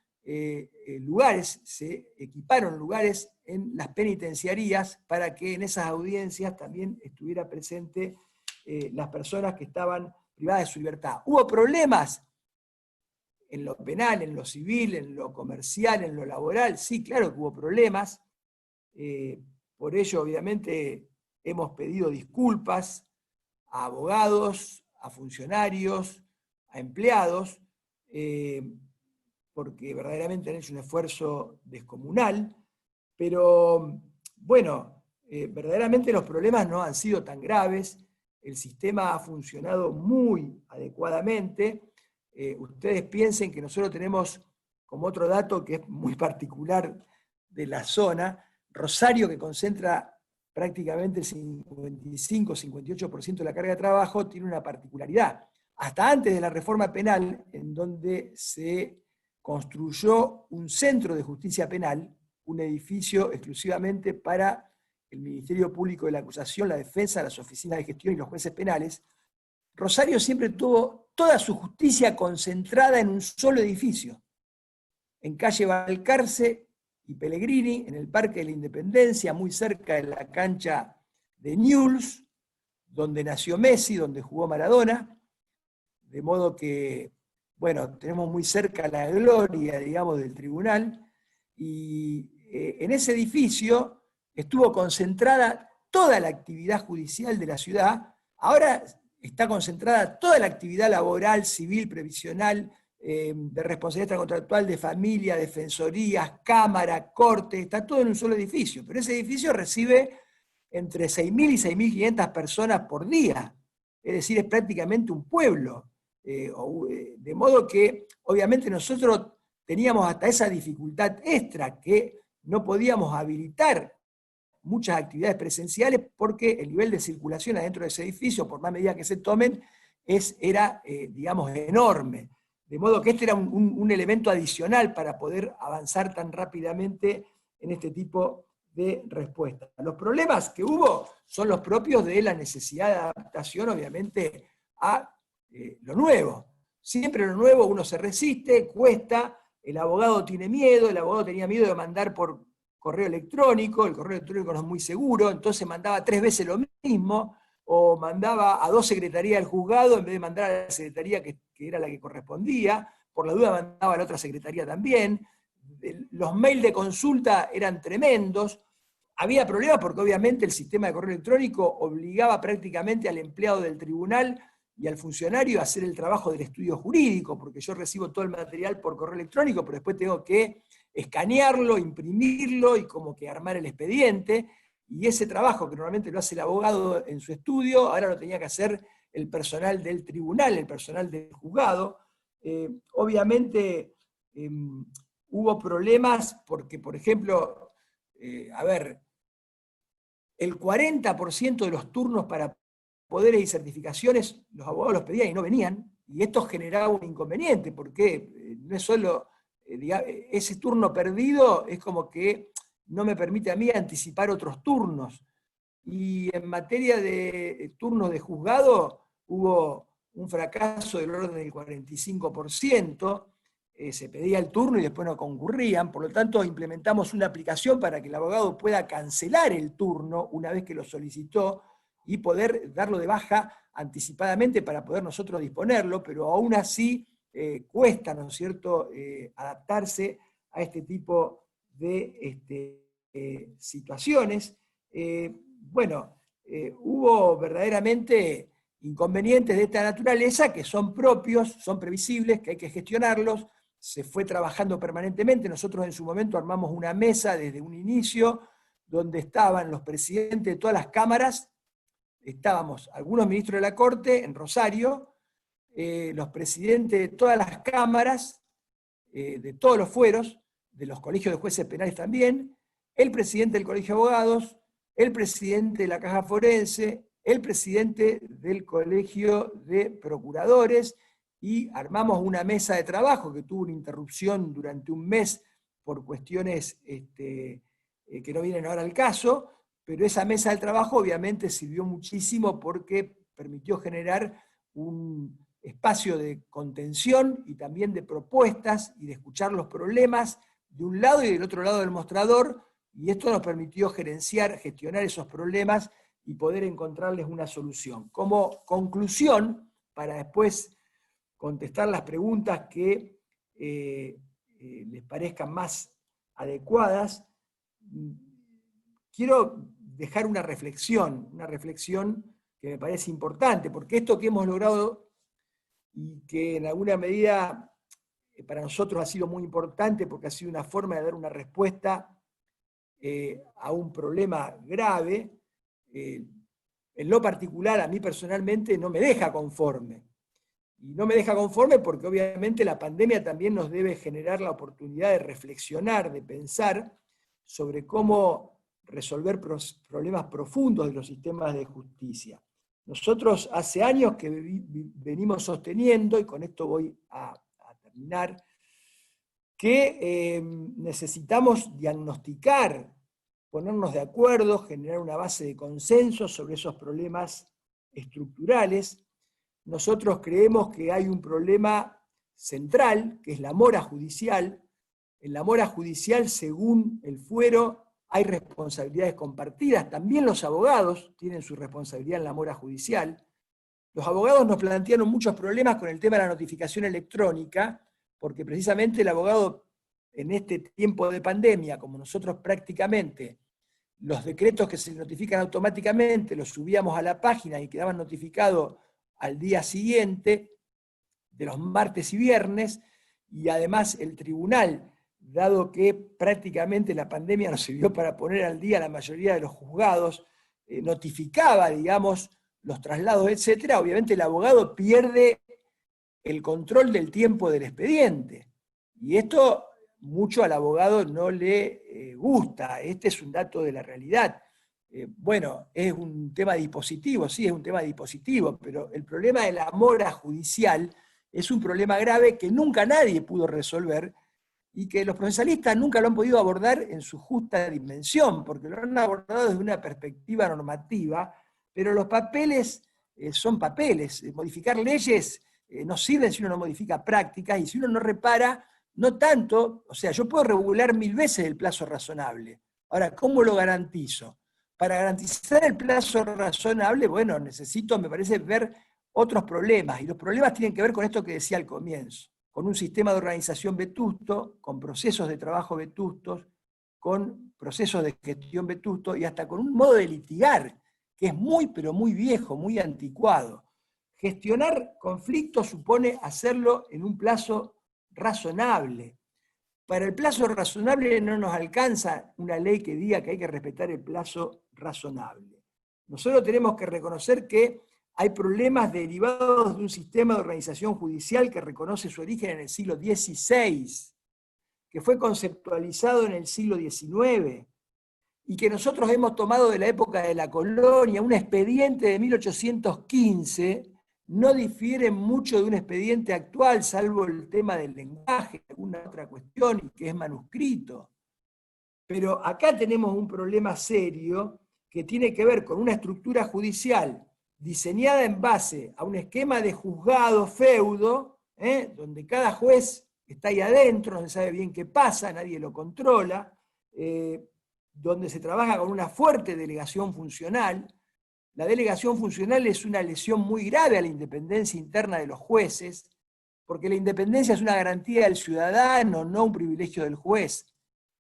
[SPEAKER 3] lugares, se equiparon lugares en las penitenciarías para que en esas audiencias también estuviera presente las personas que estaban privadas de su libertad. ¿Hubo problemas en lo penal, en lo civil, en lo comercial, en lo laboral? Sí, claro que hubo problemas. Por ello, obviamente, hemos pedido disculpas a abogados, a funcionarios, a empleados, porque verdaderamente han hecho un esfuerzo descomunal, pero bueno, verdaderamente los problemas no han sido tan graves, el sistema ha funcionado muy adecuadamente. Ustedes piensen que nosotros tenemos, como otro dato que es muy particular de la zona, Rosario, que concentra prácticamente el 55-58% de la carga de trabajo, tiene una particularidad. Hasta antes de la reforma penal, en donde se construyó un centro de justicia penal, un edificio exclusivamente para el Ministerio Público de la Acusación, la Defensa, las oficinas de gestión y los jueces penales, Rosario siempre tuvo toda su justicia concentrada en un solo edificio, en calle Balcarce y Pellegrini, en el Parque de la Independencia, muy cerca de la cancha de Newell's, donde nació Messi, donde jugó Maradona, de modo que, bueno, tenemos muy cerca la gloria, digamos, del tribunal, y en ese edificio estuvo concentrada toda la actividad judicial de la ciudad. Ahora está concentrada toda la actividad laboral, civil, previsional, de responsabilidad contractual, de familia, defensorías, cámara, corte, está todo en un solo edificio, pero ese edificio recibe entre 6.000 y 6.500 personas por día, es decir, es prácticamente un pueblo, de modo que obviamente nosotros teníamos hasta esa dificultad extra, que no podíamos habilitar muchas actividades presenciales porque el nivel de circulación adentro de ese edificio, por más medidas que se tomen, era digamos, enorme. De modo que este era un elemento adicional para poder avanzar tan rápidamente en este tipo de respuestas. Los problemas que hubo son los propios de la necesidad de adaptación, obviamente, a lo nuevo. Siempre lo nuevo uno se resiste, cuesta, el abogado tiene miedo, el abogado tenía miedo de mandar por correo electrónico, el correo electrónico no es muy seguro, entonces mandaba 3 veces lo mismo, o mandaba a 2 secretarías del juzgado en vez de mandar a la secretaría que era la que correspondía, por la duda mandaba a la otra secretaría también. Los mails de consulta eran tremendos. Había problemas porque obviamente el sistema de correo electrónico obligaba prácticamente al empleado del tribunal y al funcionario a hacer el trabajo del estudio jurídico, porque yo recibo todo el material por correo electrónico, pero después tengo que escanearlo, imprimirlo y como que armar el expediente. Y ese trabajo que normalmente lo hace el abogado en su estudio, ahora lo tenía que hacer el personal del tribunal, el personal del juzgado. Obviamente hubo problemas porque, por ejemplo, el 40% de los turnos para poderes y certificaciones, los abogados los pedían y no venían, y esto generaba un inconveniente, porque no es solo, ese turno perdido es como que no me permite a mí anticipar otros turnos. Y en materia de turnos de juzgado hubo un fracaso del orden del 45%, se pedía el turno y después no concurrían, por lo tanto implementamos una aplicación para que el abogado pueda cancelar el turno una vez que lo solicitó y poder darlo de baja anticipadamente para poder nosotros disponerlo, pero aún así cuesta, ¿no es cierto?, adaptarse a este tipo de situaciones. Hubo verdaderamente inconvenientes de esta naturaleza que son propios, son previsibles, que hay que gestionarlos. Se fue trabajando permanentemente. Nosotros en su momento armamos una mesa desde un inicio, donde estaban los presidentes de todas las cámaras, estábamos algunos ministros de la Corte en Rosario, los presidentes de todas las cámaras, de todos los fueros, de los colegios de jueces penales también, el presidente del Colegio de Abogados, el presidente de la Caja Forense, el presidente del Colegio de Procuradores, y armamos una mesa de trabajo que tuvo una interrupción durante un mes por cuestiones que no vienen ahora al caso, pero esa mesa de trabajo obviamente sirvió muchísimo porque permitió generar un espacio de contención y también de propuestas y de escuchar los problemas de un lado y del otro lado del mostrador, y esto nos permitió gestionar esos problemas y poder encontrarles una solución. Como conclusión, para después contestar las preguntas que les parezcan más adecuadas, quiero dejar una reflexión que me parece importante, porque esto que hemos logrado y que en alguna medida para nosotros ha sido muy importante porque ha sido una forma de dar una respuesta a un problema grave, en lo particular a mí personalmente no me deja conforme. Y no me deja conforme porque obviamente la pandemia también nos debe generar la oportunidad de reflexionar, de pensar sobre cómo resolver problemas profundos de los sistemas de justicia. Nosotros hace años que venimos sosteniendo, y con esto voy a terminar, que necesitamos diagnosticar, ponernos de acuerdo, generar una base de consenso sobre esos problemas estructurales. Nosotros creemos que hay un problema central, que es la mora judicial. En la mora judicial, según el fuero, hay responsabilidades compartidas. También los abogados tienen su responsabilidad en la mora judicial. Los abogados nos plantearon muchos problemas con el tema de la notificación electrónica, porque precisamente el abogado en este tiempo de pandemia, como nosotros prácticamente los decretos que se notifican automáticamente los subíamos a la página y quedaban notificados al día siguiente, de los martes y viernes, y además el tribunal, dado que prácticamente la pandemia nos sirvió para poner al día la mayoría de los juzgados, notificaba, digamos, los traslados, etcétera, obviamente el abogado pierde el control del tiempo del expediente. Y esto mucho al abogado no le gusta, este es un dato de la realidad. bueno, es un tema dispositivo, sí, es un tema dispositivo, pero el problema de la mora judicial es un problema grave que nunca nadie pudo resolver y que los procesalistas nunca lo han podido abordar en su justa dimensión, porque lo han abordado desde una perspectiva normativa, pero los papeles son papeles. Modificar leyes no sirve si uno no modifica prácticas, y si uno no repara, no tanto, o sea, yo puedo regular 1000 veces el plazo razonable. Ahora, ¿cómo lo garantizo? Para garantizar el plazo razonable, bueno, necesito, me parece, ver otros problemas, y los problemas tienen que ver con esto que decía al comienzo, con un sistema de organización vetusto, con procesos de trabajo vetustos, con procesos de gestión vetustos, y hasta con un modo de litigar, que es muy, pero muy viejo, muy anticuado. Gestionar conflictos supone hacerlo en un plazo razonable. Para el plazo razonable no nos alcanza una ley que diga que hay que respetar el plazo razonable. Nosotros tenemos que reconocer que hay problemas derivados de un sistema de organización judicial que reconoce su origen en el siglo XVI, que fue conceptualizado en el siglo XIX, y que nosotros hemos tomado de la época de la colonia. Un expediente de 1815 no difiere mucho de un expediente actual, salvo el tema del lenguaje, alguna otra cuestión, y que es manuscrito. Pero acá tenemos un problema serio que tiene que ver con una estructura judicial diseñada en base a un esquema de juzgado feudo, donde cada juez está ahí adentro, no se sabe bien qué pasa, nadie lo controla, donde se trabaja con una fuerte delegación funcional. La delegación funcional es una lesión muy grave a la independencia interna de los jueces, porque la independencia es una garantía del ciudadano, no un privilegio del juez.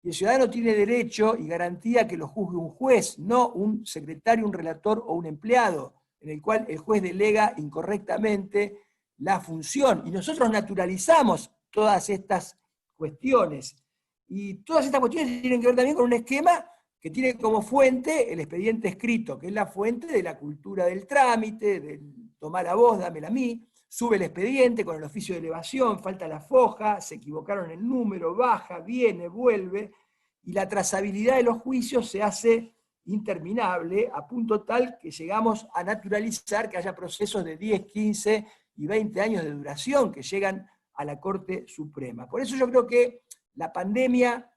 [SPEAKER 3] Y el ciudadano tiene derecho y garantía que lo juzgue un juez, no un secretario, un relator o un empleado, en el cual el juez delega incorrectamente la función. Y nosotros naturalizamos todas estas cuestiones. Y todas estas cuestiones tienen que ver también con un esquema que tiene como fuente el expediente escrito, que es la fuente de la cultura del trámite, del tomar a vos, dámela a mí. Sube el expediente con el oficio de elevación, falta la foja, se equivocaron el número, baja, viene, vuelve, y la trazabilidad de los juicios se hace interminable, a punto tal que llegamos a naturalizar que haya procesos de 10, 15 y 20 años de duración que llegan a la Corte Suprema. Por eso yo creo que la pandemia,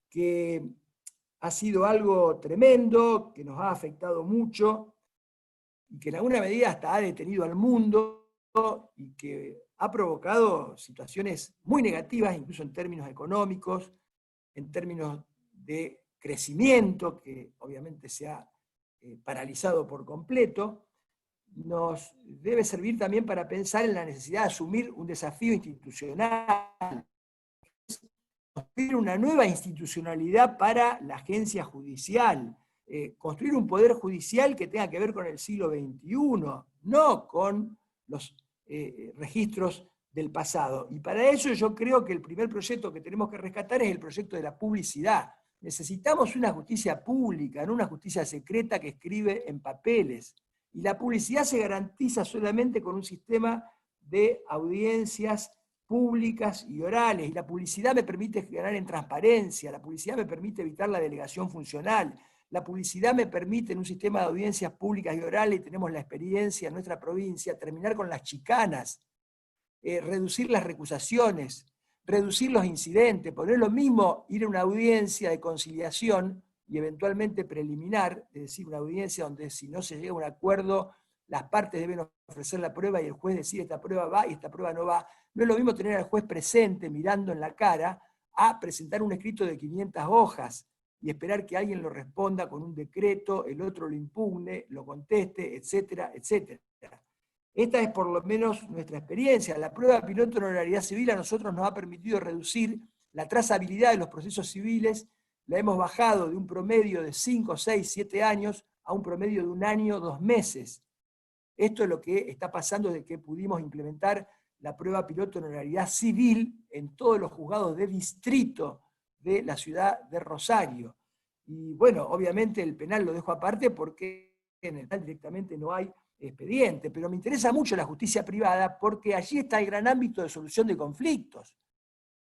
[SPEAKER 3] que ha sido algo tremendo, que nos ha afectado mucho, y que en alguna medida hasta ha detenido al mundo, y que ha provocado situaciones muy negativas, incluso en términos económicos, en términos de crecimiento, que obviamente se ha paralizado por completo, nos debe servir también para pensar en la necesidad de asumir un desafío institucional, construir una nueva institucionalidad para la agencia judicial, construir un poder judicial que tenga que ver con el siglo XXI, no con los registros del pasado. Y para eso yo creo que el primer proyecto que tenemos que rescatar es el proyecto de la publicidad. Necesitamos una justicia pública, no una justicia secreta que escribe en papeles. Y la publicidad se garantiza solamente con un sistema de audiencias públicas y orales, y la publicidad me permite ganar en transparencia, la publicidad me permite evitar la delegación funcional, la publicidad me permite en un sistema de audiencias públicas y orales, y tenemos la experiencia en nuestra provincia, terminar con las chicanas, reducir las recusaciones, reducir los incidentes, porque no es lo mismo ir a una audiencia de conciliación y eventualmente preliminar, es decir, una audiencia donde si no se llega a un acuerdo, las partes deben ofrecer la prueba y el juez decide esta prueba va y esta prueba no va. No es lo mismo tener al juez presente mirando en la cara a presentar un escrito de 500 hojas y esperar que alguien lo responda con un decreto, el otro lo impugne, lo conteste, etcétera, etcétera. Esta es por lo menos nuestra experiencia. La prueba piloto en honorariedad civil a nosotros nos ha permitido reducir la trazabilidad de los procesos civiles, la hemos bajado de un promedio de 5, 6, 7 años a un promedio de 1 año, 2 meses. Esto es lo que está pasando desde que pudimos implementar la prueba piloto en honorariedad civil en todos los juzgados de distrito de la ciudad de Rosario. Y bueno, obviamente el penal lo dejo aparte porque en el penal directamente no hay expediente, pero me interesa mucho la justicia privada porque allí está el gran ámbito de solución de conflictos.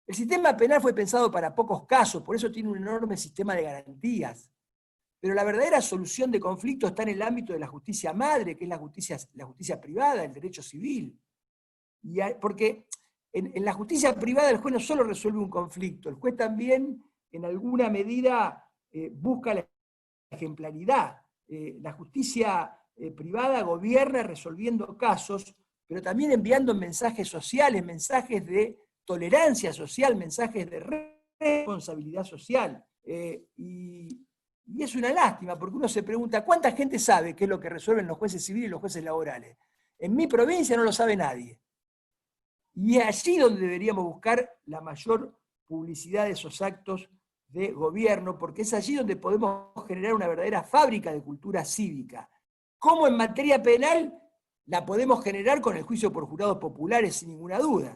[SPEAKER 3] El sistema penal fue pensado para pocos casos, por eso tiene un enorme sistema de garantías. pero la verdadera solución de conflictos está en el ámbito de la justicia madre, que es la justicia privada, el derecho civil. Porque en la justicia privada el juez no solo resuelve un conflicto, el juez también en alguna medida busca la ejemplaridad. La justicia privada gobierna resolviendo casos, pero también enviando mensajes sociales, mensajes de tolerancia social, mensajes de responsabilidad social. Y es una lástima, porque uno se pregunta, ¿cuánta gente sabe qué es lo que resuelven los jueces civiles y los jueces laborales? En mi provincia no lo sabe nadie. Y es allí donde deberíamos buscar la mayor publicidad de esos actos de gobierno, porque es allí donde podemos generar una verdadera fábrica de cultura cívica. ¿Cómo en materia penal la podemos generar con el juicio por jurados populares, sin ninguna duda?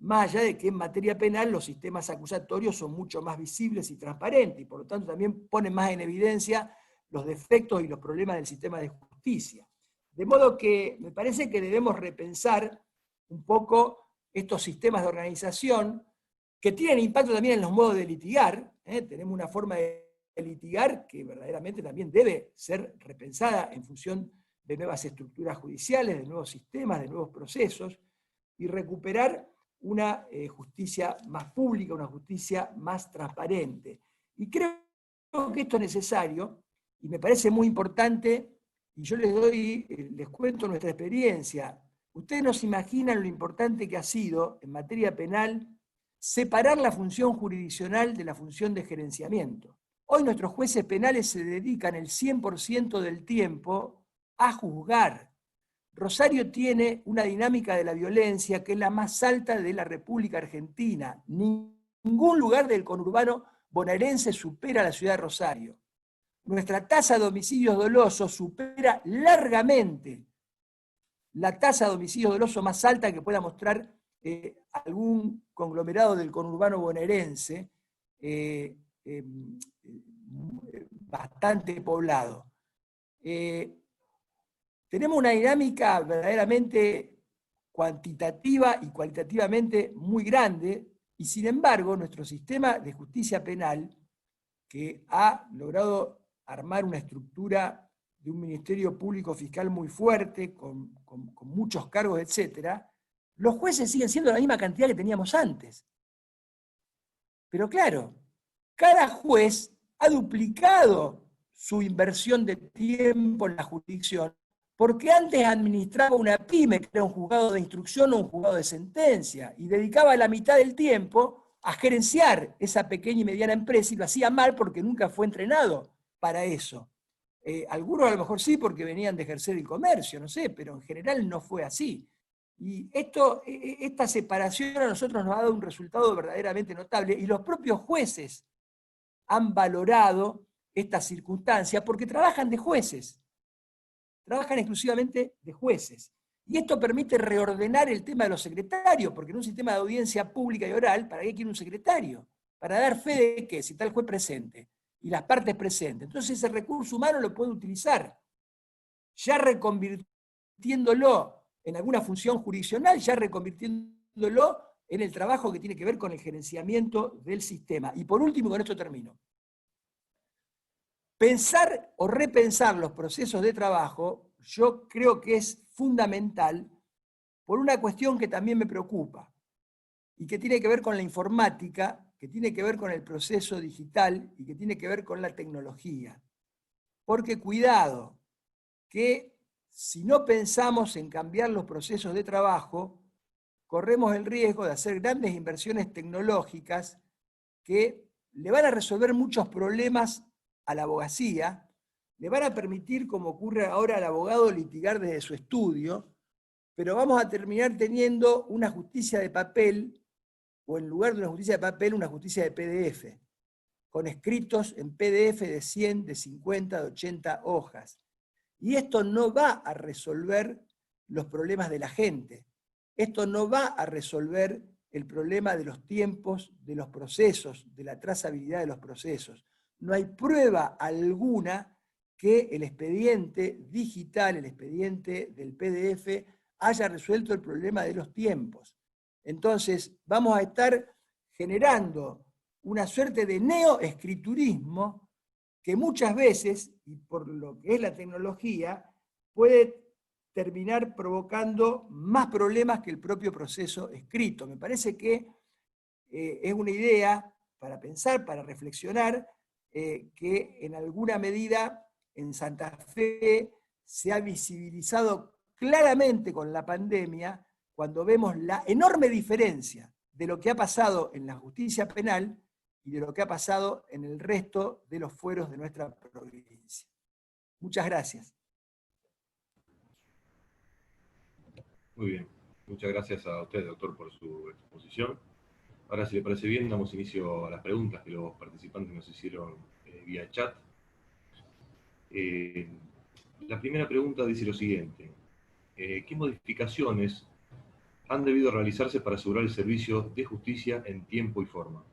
[SPEAKER 3] Más allá de que en materia penal los sistemas acusatorios son mucho más visibles y transparentes, y por lo tanto también ponen más en evidencia los defectos y los problemas del sistema de justicia. De modo que me parece que debemos repensar un poco estos sistemas de organización que tienen impacto también en los modos de litigar. Tenemos una forma de litigar que verdaderamente también debe ser repensada en función de nuevas estructuras judiciales, de nuevos sistemas, de nuevos procesos, y recuperar una justicia más pública, una justicia más transparente. Y creo que esto es necesario, y me parece muy importante, y yo les cuento nuestra experiencia. Ustedes no se imaginan lo importante que ha sido, en materia penal, separar la función jurisdiccional de la función de gerenciamiento. Hoy nuestros jueces penales se dedican el 100% del tiempo a juzgar. Rosario tiene una dinámica de la violencia que es la más alta de la República Argentina. Ningún lugar del conurbano bonaerense supera a la ciudad de Rosario. Nuestra tasa de homicidios dolosos supera largamente la tasa de homicidios dolosos más alta que pueda mostrar algún conglomerado del conurbano bonaerense, bastante poblado. Tenemos una dinámica verdaderamente cuantitativa y cualitativamente muy grande, y sin embargo nuestro sistema de justicia penal, que ha logrado armar una estructura de un ministerio público fiscal muy fuerte, con muchos cargos, etc., los jueces siguen siendo la misma cantidad que teníamos antes. Pero claro, cada juez ha duplicado su inversión de tiempo en la jurisdicción, porque antes administraba una pyme, que era un juzgado de instrucción o un juzgado de sentencia, y dedicaba la mitad del tiempo a gerenciar esa pequeña y mediana empresa, y lo hacía mal porque nunca fue entrenado para eso. Algunos a lo mejor sí porque venían de ejercer el comercio, no sé, pero en general no fue así. Y esta separación a nosotros nos ha dado un resultado verdaderamente notable, y los propios jueces han valorado esta circunstancia porque trabajan de jueces, trabajan exclusivamente de jueces. Y esto permite reordenar el tema de los secretarios, porque en un sistema de audiencia pública y oral, ¿para qué quiere un secretario? Para dar fe de que si está el juez presente y las partes presentes. Entonces ese recurso humano lo puede utilizar, ya reconvirtiéndolo en alguna función jurisdiccional, ya reconvirtiéndolo en el trabajo que tiene que ver con el gerenciamiento del sistema. Y por último, con esto termino. Pensar o repensar los procesos de trabajo, yo creo que es fundamental por una cuestión que también me preocupa, y que tiene que ver con la informática, que tiene que ver con el proceso digital y que tiene que ver con la tecnología. Porque cuidado, que si no pensamos en cambiar los procesos de trabajo, corremos el riesgo de hacer grandes inversiones tecnológicas que le van a resolver muchos problemas a la abogacía, le van a permitir, como ocurre ahora al abogado, litigar desde su estudio, pero vamos a terminar teniendo una justicia de papel, o en lugar de una justicia de papel, una justicia de PDF, con escritos en PDF de 100, de 50, de 80 hojas. Y esto no va a resolver los problemas de la gente. Esto no va a resolver el problema de los tiempos, de los procesos, de la trazabilidad de los procesos. No hay prueba alguna que el expediente digital, el expediente del PDF, haya resuelto el problema de los tiempos. Entonces, vamos a estar generando una suerte de neoescriturismo que muchas veces, y por lo que es la tecnología, puede terminar provocando más problemas que el propio proceso escrito. Me parece que es una idea para pensar, para reflexionar, que en alguna medida en Santa Fe se ha visibilizado claramente con la pandemia, cuando vemos la enorme diferencia de lo que ha pasado en la justicia penal y de lo que ha pasado en el resto de los fueros de nuestra provincia. Muchas gracias.
[SPEAKER 1] Muy bien. Muchas gracias a usted, doctor, por su exposición. Ahora, si le parece bien, damos inicio a las preguntas que los participantes nos hicieron vía chat. La primera pregunta dice lo siguiente. ¿Qué modificaciones han debido realizarse para asegurar el servicio de justicia en tiempo y forma?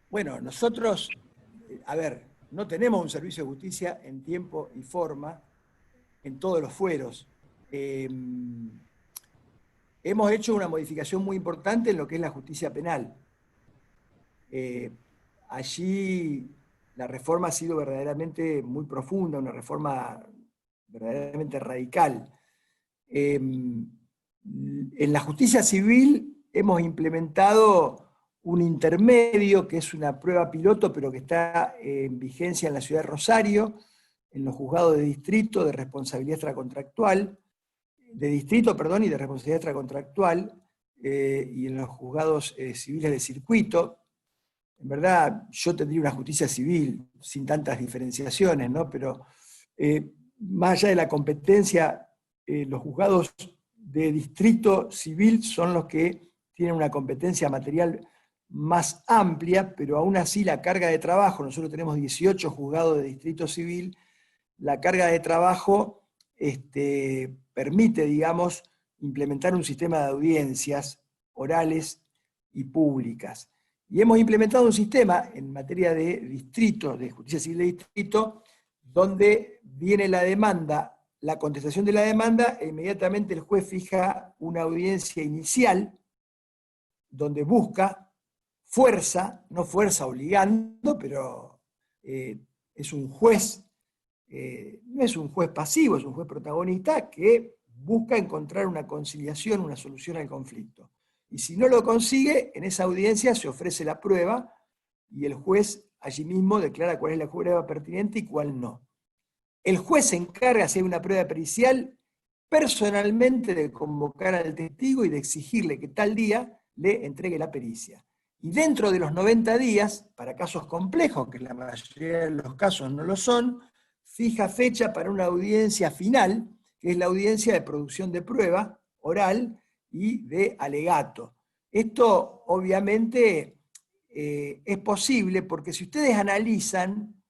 [SPEAKER 3] Bueno, nosotros, no tenemos un servicio de justicia en tiempo y forma en todos los fueros. Hemos hecho una modificación muy importante en lo que es la justicia penal. Allí la reforma ha sido verdaderamente muy profunda, una reforma verdaderamente radical. En la justicia civil hemos implementado un intermedio, que es una prueba piloto, pero que está en vigencia en la ciudad de Rosario, en los juzgados de distrito de responsabilidad extracontractual, y de responsabilidad extracontractual, y en los juzgados civiles de circuito. En verdad, yo tendría una justicia civil sin tantas diferenciaciones, ¿no? Pero más allá de la competencia, los juzgados de distrito civil son los que tienen una competencia material más amplia, pero aún así la carga de trabajo, nosotros tenemos 18 juzgados de distrito civil, la carga de trabajo permite, digamos, implementar un sistema de audiencias orales y públicas. Y hemos implementado un sistema en materia de distrito, de justicia civil de distrito, donde viene la demanda, la contestación de la demanda, e inmediatamente el juez fija una audiencia inicial, donde busca fuerza, no fuerza obligando, pero es un juez, no es un juez pasivo, es un juez protagonista que busca encontrar una conciliación, una solución al conflicto. Y si no lo consigue, en esa audiencia se ofrece la prueba y el juez allí mismo declara cuál es la prueba pertinente y cuál no. El juez se encarga, si hay una prueba pericial, personalmente de convocar al testigo y de exigirle que tal día le entregue la pericia. Y dentro de los 90 días, para casos complejos, que la mayoría de los casos no lo son, fija fecha para una audiencia final, que es la audiencia de producción de prueba oral y de alegato. Esto obviamente es posible porque si ustedes analizan,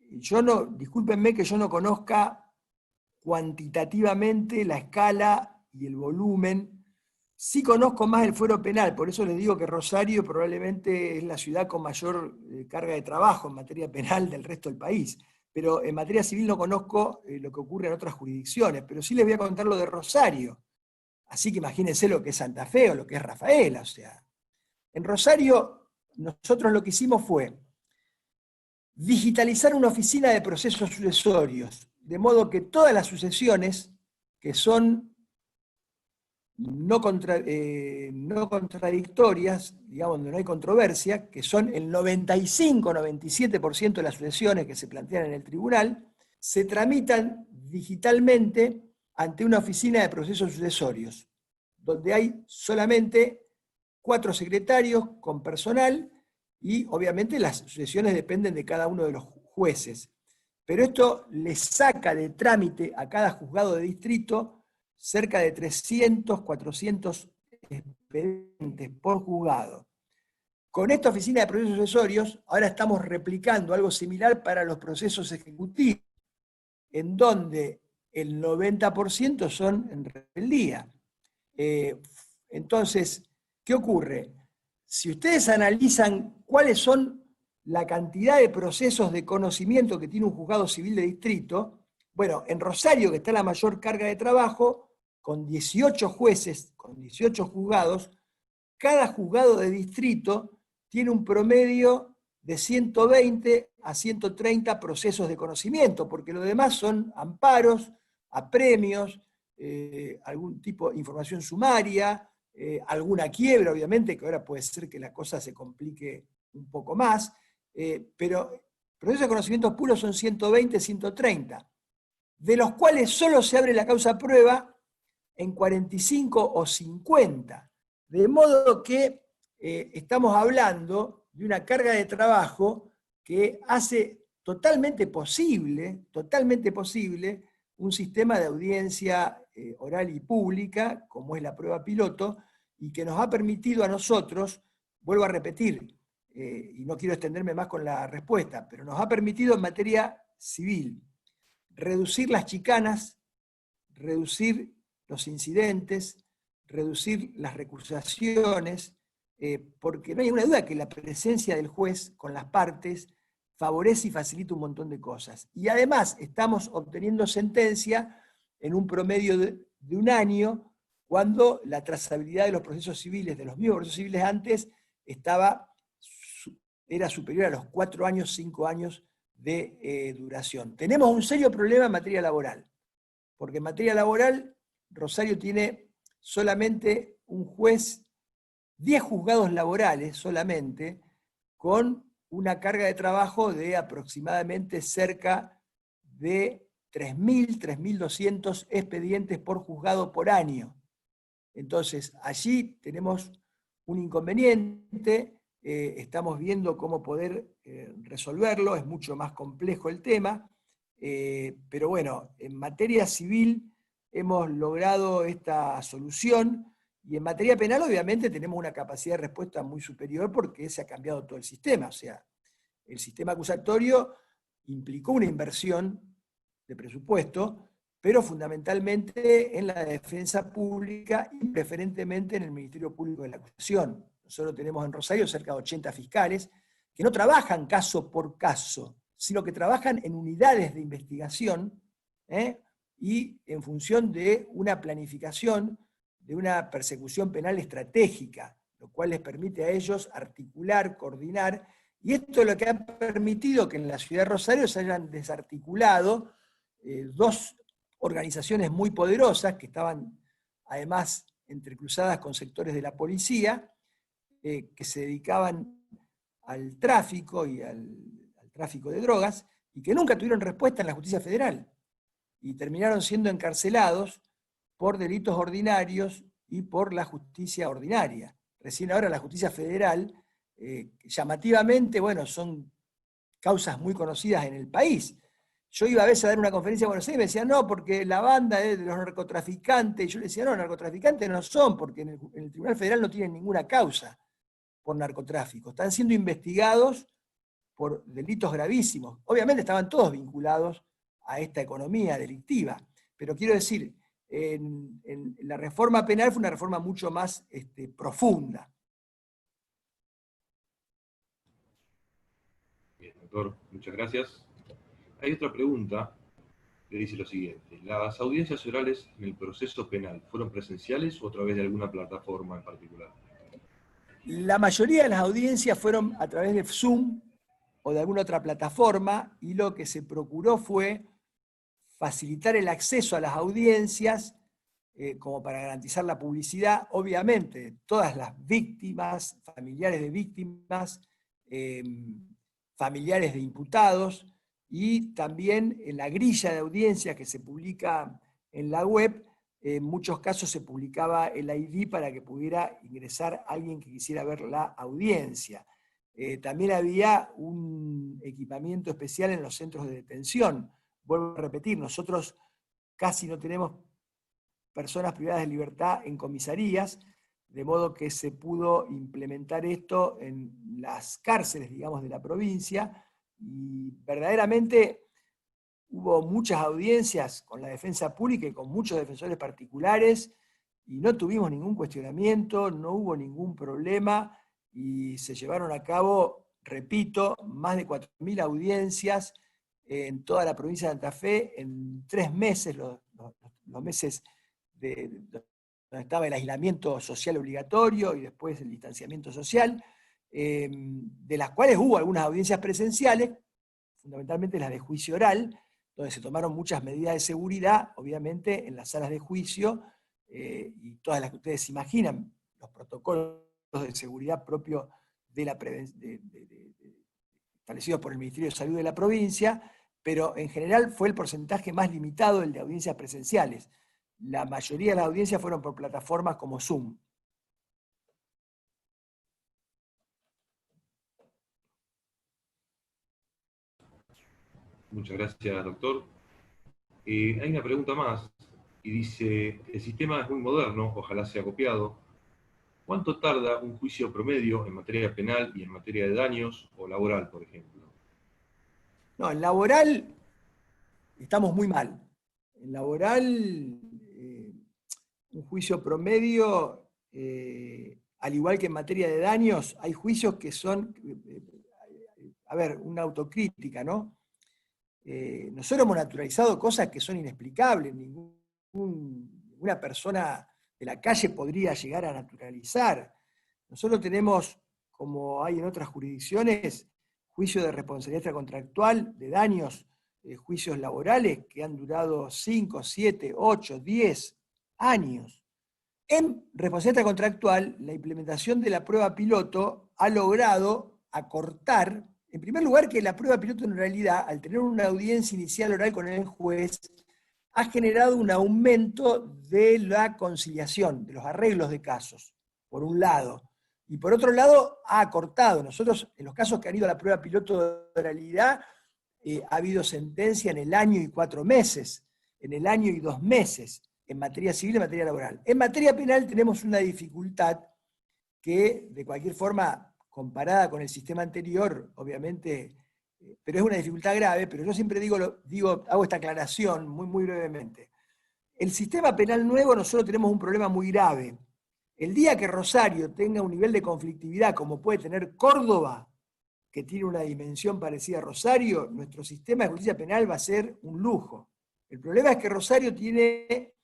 [SPEAKER 3] discúlpenme que yo no conozca cuantitativamente la escala y el volumen. Sí conozco más el fuero penal, por eso les digo que Rosario probablemente es la ciudad con mayor carga de trabajo en materia penal del resto del país. Pero en materia civil no conozco lo que ocurre en otras jurisdicciones, pero sí les voy a contar lo de Rosario. Así que imagínense lo que es Santa Fe o lo que es Rafaela. O sea, en Rosario nosotros lo que hicimos fue digitalizar una oficina de procesos sucesorios, de modo que todas las sucesiones que son no contradictorias, digamos, donde no hay controversia, que son el 95-97% de las sucesiones que se plantean en el tribunal, se tramitan digitalmente ante una oficina de procesos sucesorios, donde hay solamente 4 secretarios con personal y obviamente las sucesiones dependen de cada uno de los jueces. Pero esto le saca de trámite a cada juzgado de distrito cerca de 300, 400 expedientes por juzgado. Con esta oficina de procesos sucesorios, ahora estamos replicando algo similar para los procesos ejecutivos, en donde el 90% son en rebeldía. Entonces, ¿qué ocurre? Si ustedes analizan cuáles son la cantidad de procesos de conocimiento que tiene un juzgado civil de distrito, bueno, en Rosario, que está la mayor carga de trabajo, con 18 jueces, con 18 juzgados, cada juzgado de distrito tiene un promedio de 120 a 130 procesos de conocimiento, porque lo demás son amparos, apremios, algún tipo de información sumaria, alguna quiebra, obviamente, que ahora puede ser que la cosa se complique un poco más, pero procesos de conocimientos puros son 120, 130, de los cuales solo se abre la causa prueba en 45 o 50. De modo que estamos hablando de una carga de trabajo que hace totalmente posible un sistema de audiencia oral y pública, como es la prueba piloto, y que nos ha permitido a nosotros, vuelvo a repetir, y no quiero extenderme más con la respuesta, pero nos ha permitido en materia civil reducir las chicanas, reducir los incidentes, reducir las recusaciones, porque no hay ninguna duda que la presencia del juez con las partes favorece y facilita un montón de cosas. Y además estamos obteniendo sentencia en un promedio de un año, cuando la trazabilidad de los procesos civiles, de los mismos procesos civiles antes, era superior a los 4 años, 5 años de duración. Tenemos un serio problema en materia laboral, porque en materia laboral Rosario tiene solamente un juez, 10 juzgados laborales solamente, con una carga de trabajo de aproximadamente cerca de 3.000, 3.200 expedientes por juzgado por año. Entonces, allí tenemos un inconveniente, estamos viendo cómo poder resolverlo, es mucho más complejo el tema, pero bueno, en materia civil hemos logrado esta solución, y en materia penal obviamente tenemos una capacidad de respuesta muy superior porque se ha cambiado todo el sistema. O sea, el sistema acusatorio implicó una inversión de presupuesto, pero fundamentalmente en la defensa pública y preferentemente en el Ministerio Público de la Acusación. Nosotros tenemos en Rosario cerca de 80 fiscales que no trabajan caso por caso, sino que trabajan en unidades de investigación, y en función de una planificación, de una persecución penal estratégica, lo cual les permite a ellos articular, coordinar, y esto es lo que ha permitido que en la ciudad de Rosario se hayan desarticulado dos organizaciones muy poderosas, que estaban además entrecruzadas con sectores de la policía, que se dedicaban al tráfico y al tráfico de drogas, y que nunca tuvieron respuesta en la justicia federal, y terminaron siendo encarcelados por delitos ordinarios y por la justicia ordinaria. Recién ahora la justicia federal, llamativamente, bueno, son causas muy conocidas en el país. Yo iba a veces a dar una conferencia en Buenos Aires y me decían, no, porque la banda es de los narcotraficantes, y yo le decía, no, narcotraficantes no son, porque en el Tribunal Federal no tienen ninguna causa por narcotráfico. Están siendo investigados por delitos gravísimos. Obviamente estaban todos vinculados a esta economía delictiva, pero quiero decir, en la reforma penal fue una reforma mucho más profunda.
[SPEAKER 1] Bien, doctor, muchas gracias. Hay otra pregunta que dice lo siguiente: ¿las audiencias orales en el proceso penal fueron presenciales o a través de alguna plataforma en particular?
[SPEAKER 3] La mayoría de las audiencias fueron a través de Zoom o de alguna otra plataforma, y lo que se procuró fue facilitar el acceso a las audiencias, como para garantizar la publicidad, obviamente, todas las víctimas, familiares de víctimas, familiares de imputados, y también en la grilla de audiencias que se publica en la web, en muchos casos se publicaba el ID para que pudiera ingresar alguien que quisiera ver la audiencia. También había un equipamiento especial en los centros de detención. Vuelvo a repetir, nosotros casi no tenemos personas privadas de libertad en comisarías, de modo que se pudo implementar esto en las cárceles, digamos, de la provincia, y verdaderamente hubo muchas audiencias con la defensa pública y con muchos defensores particulares, y no tuvimos ningún cuestionamiento, no hubo ningún problema, y se llevaron a cabo, repito, más de 4.000 audiencias en toda la provincia de Santa Fe en 3 meses, los meses donde estaba el aislamiento social obligatorio y después el distanciamiento social, de las cuales hubo algunas audiencias presenciales, fundamentalmente las de juicio oral, donde se tomaron muchas medidas de seguridad, obviamente en las salas de juicio, y todas las que ustedes imaginan, los protocolos de seguridad propios de la establecidos por el Ministerio de Salud de la provincia, pero en general fue el porcentaje más limitado el de audiencias presenciales. La mayoría de las audiencias fueron por plataformas como Zoom.
[SPEAKER 1] Muchas gracias, doctor. Hay una pregunta más, y dice, el sistema es muy moderno, ojalá sea copiado. ¿Cuánto tarda un juicio promedio en materia penal y en materia de daños o laboral, por ejemplo?
[SPEAKER 3] No, en laboral estamos muy mal. En laboral, un juicio promedio, al igual que en materia de daños, hay juicios que son, a ver, una autocrítica, ¿no? Nosotros hemos naturalizado cosas que son inexplicables, ninguna persona de la calle podría llegar a naturalizar. Nosotros tenemos, como hay en otras jurisdicciones, juicios de responsabilidad extracontractual, de daños, juicios laborales que han durado 5, 7, 8, 10 años. En responsabilidad extracontractual, la implementación de la prueba piloto ha logrado acortar, en primer lugar, que la prueba piloto en realidad, al tener una audiencia inicial oral con el juez, ha generado un aumento de la conciliación, de los arreglos de casos, por un lado. Y por otro lado, ha acortado. Nosotros, en los casos que han ido a la prueba piloto de oralidad, ha habido sentencia en el año y 4 meses, en el año y 2 meses, en materia civil y en materia laboral. En materia penal tenemos una dificultad que, de cualquier forma, comparada con el sistema anterior, obviamente, pero es una dificultad grave, pero yo siempre hago esta aclaración muy brevemente. El sistema penal nuevo, nosotros tenemos un problema muy grave. El día que Rosario tenga un nivel de conflictividad como puede tener Córdoba, que tiene una dimensión parecida a Rosario, nuestro sistema de justicia penal va a ser un lujo. El problema es que Rosario tiene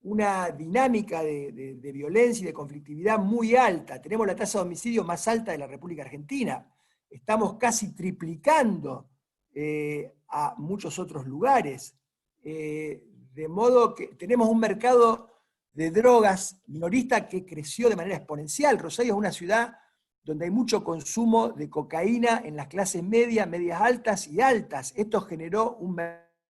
[SPEAKER 3] una dinámica de violencia y de conflictividad muy alta. Tenemos la tasa de homicidio más alta de la República Argentina. Estamos casi triplicando a muchos otros lugares. De modo que tenemos un mercado de drogas minorista que creció de manera exponencial. Rosario es una ciudad donde hay mucho consumo de cocaína en las clases medias, medias altas y altas. Esto generó un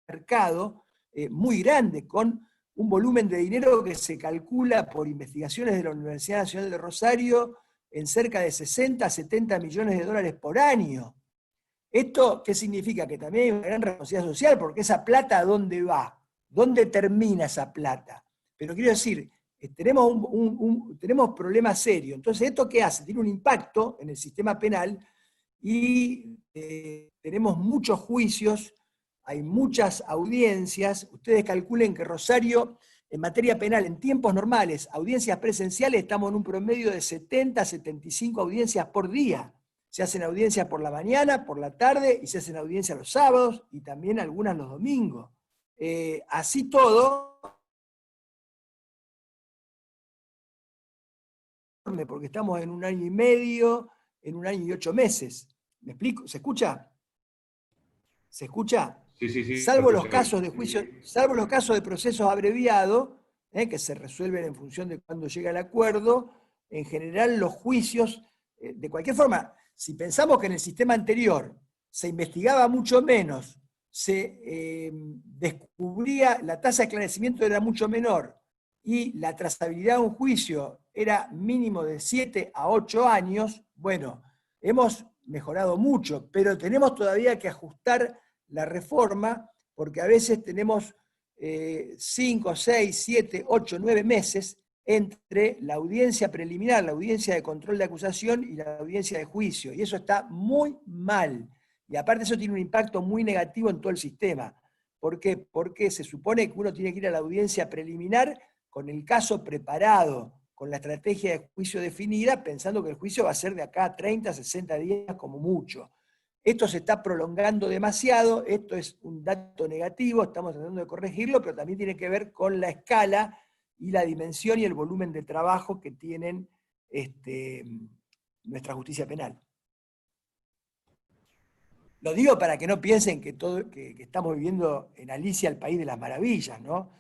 [SPEAKER 3] mercado muy grande, con un volumen de dinero que se calcula por investigaciones de la Universidad Nacional de Rosario en cerca de 60 a 70 millones de dólares por año. ¿Esto qué significa? Que también hay una gran responsabilidad social, porque esa plata, ¿a dónde va? ¿Dónde termina esa plata? Pero quiero decir, tenemos problemas serios. Entonces, ¿esto qué hace? Tiene un impacto en el sistema penal y tenemos muchos juicios, hay muchas audiencias. Ustedes calculen que Rosario, en materia penal, en tiempos normales, audiencias presenciales, estamos en un promedio de 70 a 75 audiencias por día. Se hacen audiencias por la mañana, por la tarde, y se hacen audiencias los sábados, y también algunas los domingos. Así todo, porque estamos en 1 año y medio, en 1 año y 8 meses. ¿Me explico? ¿Se escucha? ¿Se escucha?
[SPEAKER 1] Sí.
[SPEAKER 3] Salvo los casos de juicio, salvo los casos de procesos abreviados, que se resuelven en función de cuándo llega el acuerdo, en general los juicios, de cualquier forma, si pensamos que en el sistema anterior se investigaba mucho menos, se descubría, la tasa de esclarecimiento era mucho menor, y la trazabilidad de un juicio era mínimo de 7 a 8 años, bueno, hemos mejorado mucho, pero tenemos todavía que ajustar la reforma, porque a veces tenemos 5, 6, 7, 8, 9 meses entre la audiencia preliminar, la audiencia de control de acusación y la audiencia de juicio, y eso está muy mal. Y aparte eso tiene un impacto muy negativo en todo el sistema. ¿Por qué? Porque se supone que uno tiene que ir a la audiencia preliminar con el caso preparado, con la estrategia de juicio definida, pensando que el juicio va a ser de acá a 30, 60 días como mucho. Esto se está prolongando demasiado, esto es un dato negativo, estamos tratando de corregirlo, pero también tiene que ver con la escala y la dimensión y el volumen de trabajo que tienen nuestra justicia penal. Lo digo para que no piensen que estamos viviendo en Alicia, el país de las maravillas, ¿no?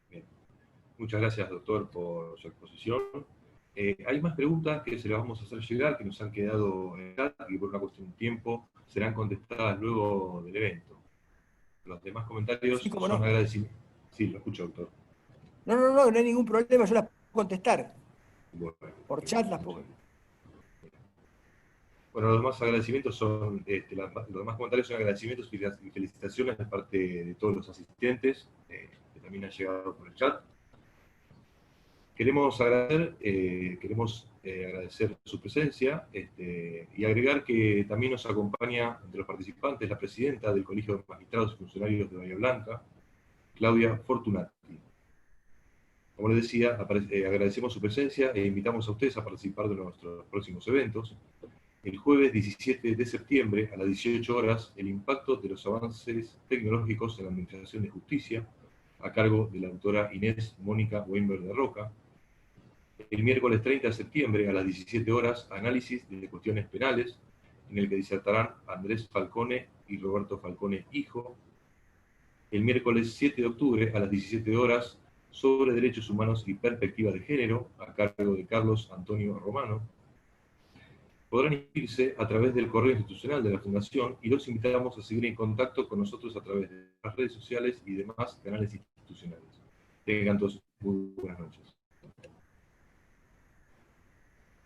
[SPEAKER 1] Bien. Muchas gracias, doctor, por su exposición. Hay más preguntas que se las vamos a hacer llegar, que nos han quedado en el chat y por una cuestión de tiempo serán contestadas luego del evento. Los demás comentarios
[SPEAKER 3] Sí, cómo
[SPEAKER 1] son
[SPEAKER 3] no.
[SPEAKER 1] agradecimientos. Sí, lo escucho, doctor.
[SPEAKER 3] No hay ningún problema, yo las puedo contestar.
[SPEAKER 1] Bueno,
[SPEAKER 3] Por chat las puedo.
[SPEAKER 1] Bueno, los demás agradecimientos son, los demás comentarios son agradecimientos y felicitaciones de parte de todos los asistentes, que también han llegado por el chat. Queremos agradecer su presencia y agregar que también nos acompaña entre los participantes la presidenta del Colegio de Magistrados y Funcionarios de Bahía Blanca, Claudia Fortunati. Como les decía, agradecemos su presencia e invitamos a ustedes a participar de nuestros próximos eventos. El jueves 17 de septiembre, a las 18 horas, el impacto de los avances tecnológicos en la Administración de Justicia, a cargo de la doctora Inés Mónica Weinberg de Roca. El miércoles 30 de septiembre, a las 17 horas, análisis de cuestiones penales, en el que disertarán Andrés Falcone y Roberto Falcone, hijo. El miércoles 7 de octubre, a las 17 horas, sobre derechos humanos y perspectiva de género, a cargo de Carlos Antonio Romano. Podrán inscribirse a través del correo institucional de la Fundación y los invitamos a seguir en contacto con nosotros a través de las redes sociales y demás canales institucionales. Tengan todos muy buenas noches.